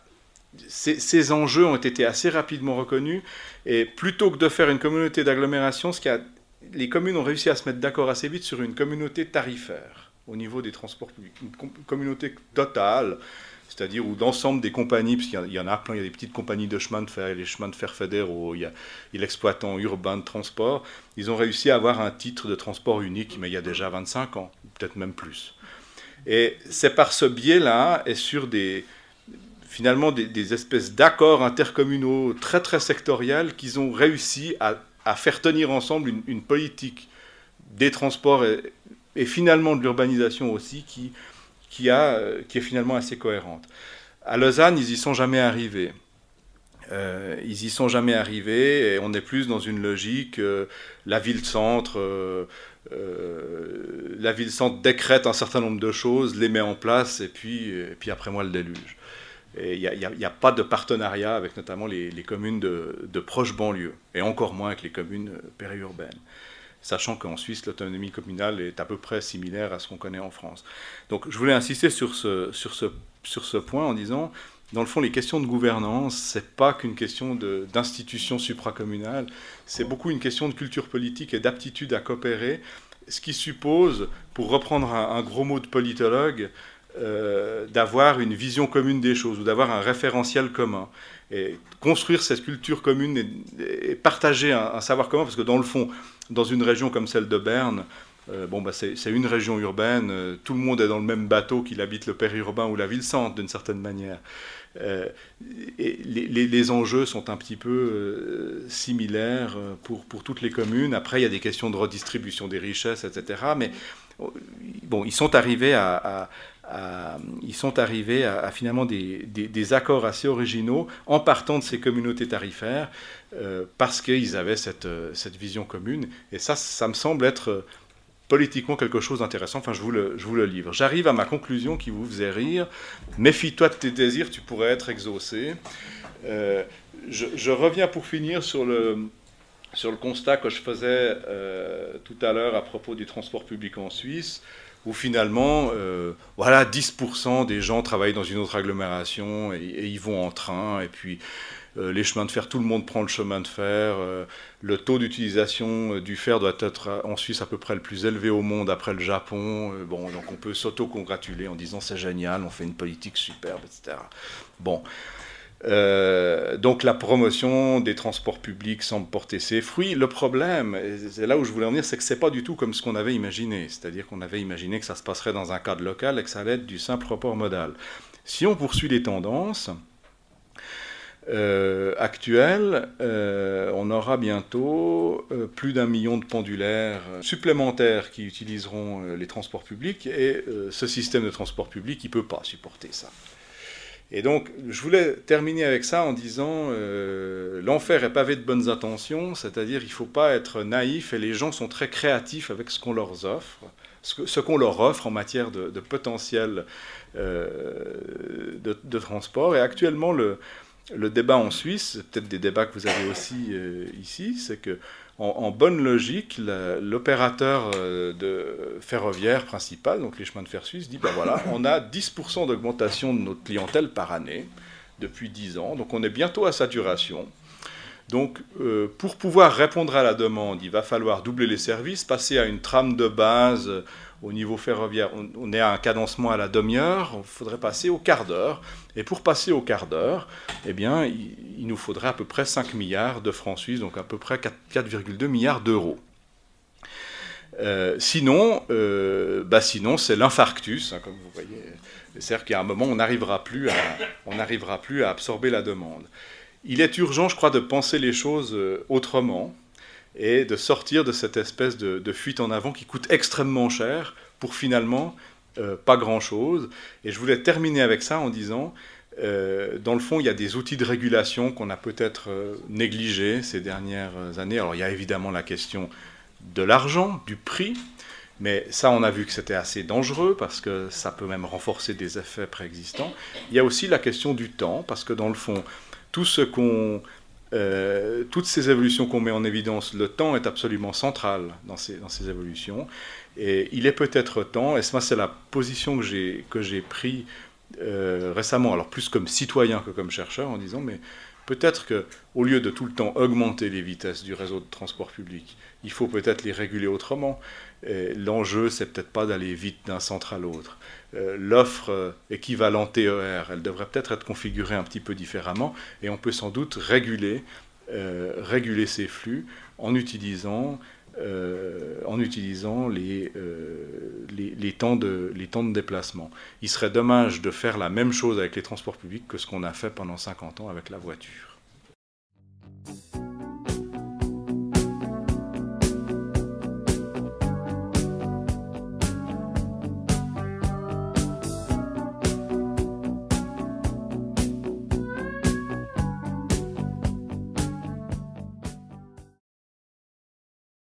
ces enjeux ont été assez rapidement reconnus, et plutôt que de faire une communauté d'agglomération, les communes ont réussi à se mettre d'accord assez vite sur une communauté tarifaire au niveau des transports publics, une communauté totale, c'est-à-dire où l'ensemble des compagnies, parce qu'il y en a plein, il y a des petites compagnies de chemin de fer, les chemins de fer fédéraux, il y a l'exploitant urbain de transport, ils ont réussi à avoir un titre de transport unique, mais il y a déjà 25 ans, peut-être même plus. Et c'est par ce biais-là, et sur finalement des espèces d'accords intercommunaux très très sectoriels, qu'ils ont réussi à faire tenir ensemble une politique des transports et finalement de l'urbanisation aussi qui est finalement assez cohérente. À Lausanne, ils y sont jamais arrivés. Et on est plus dans une logique, la ville-centre décrète un certain nombre de choses, les met en place, et puis après moi le déluge. Il n'y a pas de partenariat avec notamment les communes de proches banlieues, et encore moins avec les communes périurbaines, sachant qu'en Suisse, l'autonomie communale est à peu près similaire à ce qu'on connaît en France. Donc je voulais insister sur ce point en disant, dans le fond, les questions de gouvernance, ce n'est pas qu'une question d'institution supracommunale, c'est beaucoup une question de culture politique et d'aptitude à coopérer, ce qui suppose, pour reprendre un gros mot de politologue, d'avoir une vision commune des choses, ou d'avoir un référentiel commun. Et construire cette culture commune et partager un savoir commun, parce que dans le fond, dans une région comme celle de Berne, c'est une région urbaine, tout le monde est dans le même bateau, qu'il habite le périurbain ou la ville-centre, d'une certaine manière. Et les enjeux sont un petit peu similaires pour toutes les communes. Après, il y a des questions de redistribution des richesses, etc. Mais bon, ils sont arrivés à finalement des accords assez originaux en partant de ces communautés tarifaires parce qu'ils avaient cette vision commune. Et ça me semble être politiquement quelque chose d'intéressant. Enfin, je vous le livre. J'arrive à ma conclusion qui vous faisait rire. Méfie-toi de tes désirs, tu pourrais être exaucé. Je reviens pour finir sur le constat que je faisais tout à l'heure à propos du transport public en Suisse, où finalement, 10% des gens travaillent dans une autre agglomération et ils vont en train, et puis les chemins de fer, tout le monde prend le chemin de fer, le taux d'utilisation du fer doit être en Suisse à peu près le plus élevé au monde après le Japon, donc on peut s'auto-congratuler en disant c'est génial, on fait une politique superbe, etc. Bon. Donc la promotion des transports publics semble porter ses fruits. Le problème, et c'est là où je voulais en venir, c'est que c'est pas du tout comme ce qu'on avait imaginé. C'est-à-dire qu'on avait imaginé que ça se passerait dans un cadre local et que ça allait être du simple report modal. Si on poursuit les tendances actuelles, on aura bientôt plus d'1 million de pendulaires supplémentaires qui utiliseront les transports publics, et ce système de transport public, il ne peut pas supporter ça. Et donc, je voulais terminer avec ça en disant l'enfer est pavé de bonnes intentions, c'est-à-dire il ne faut pas être naïf et les gens sont très créatifs avec ce qu'on leur offre, ce qu'on leur offre en matière de potentiel de transport. Et actuellement, le débat en Suisse, c'est peut-être des débats que vous avez aussi ici, c'est que en bonne logique, l'opérateur ferroviaire principal, donc les chemins de fer suisses, dit ben voilà, on a 10% d'augmentation de notre clientèle par année depuis 10 ans, donc on est bientôt à saturation. Donc pour pouvoir répondre à la demande, il va falloir doubler les services, passer à une trame de base au niveau ferroviaire. On est à un cadencement à la demi-heure, il faudrait passer au quart d'heure. Et pour passer au quart d'heure, eh bien, il nous faudrait à peu près 5 milliards de francs suisses, donc à peu près 4,2 milliards d'euros. Sinon, c'est l'infarctus, hein, comme vous voyez. C'est-à-dire qu'à un moment, on n'arrivera plus à absorber la demande. Il est urgent, je crois, de penser les choses autrement et de sortir de cette espèce de fuite en avant qui coûte extrêmement cher pour finalement pas grand-chose. Et je voulais terminer avec ça en disant, dans le fond, il y a des outils de régulation qu'on a peut-être négligés ces dernières années. Alors il y a évidemment la question de l'argent, du prix, mais ça on a vu que c'était assez dangereux parce que ça peut même renforcer des effets préexistants. Il y a aussi la question du temps, parce que dans le fond, toutes ces évolutions qu'on met en évidence, le temps est absolument central dans ces évolutions. Et il est peut-être temps, et ça c'est la position que j'ai prise récemment, alors plus comme citoyen que comme chercheur, en disant, mais peut-être qu'au lieu de tout le temps augmenter les vitesses du réseau de transport public, il faut peut-être les réguler autrement. L'enjeu, c'est peut-être pas d'aller vite d'un centre à l'autre. L'offre équivalente TER, elle devrait peut-être être configurée un petit peu différemment, et on peut sans doute réguler ces flux en utilisant les temps de déplacement. Il serait dommage de faire la même chose avec les transports publics que ce qu'on a fait pendant 50 ans avec la voiture.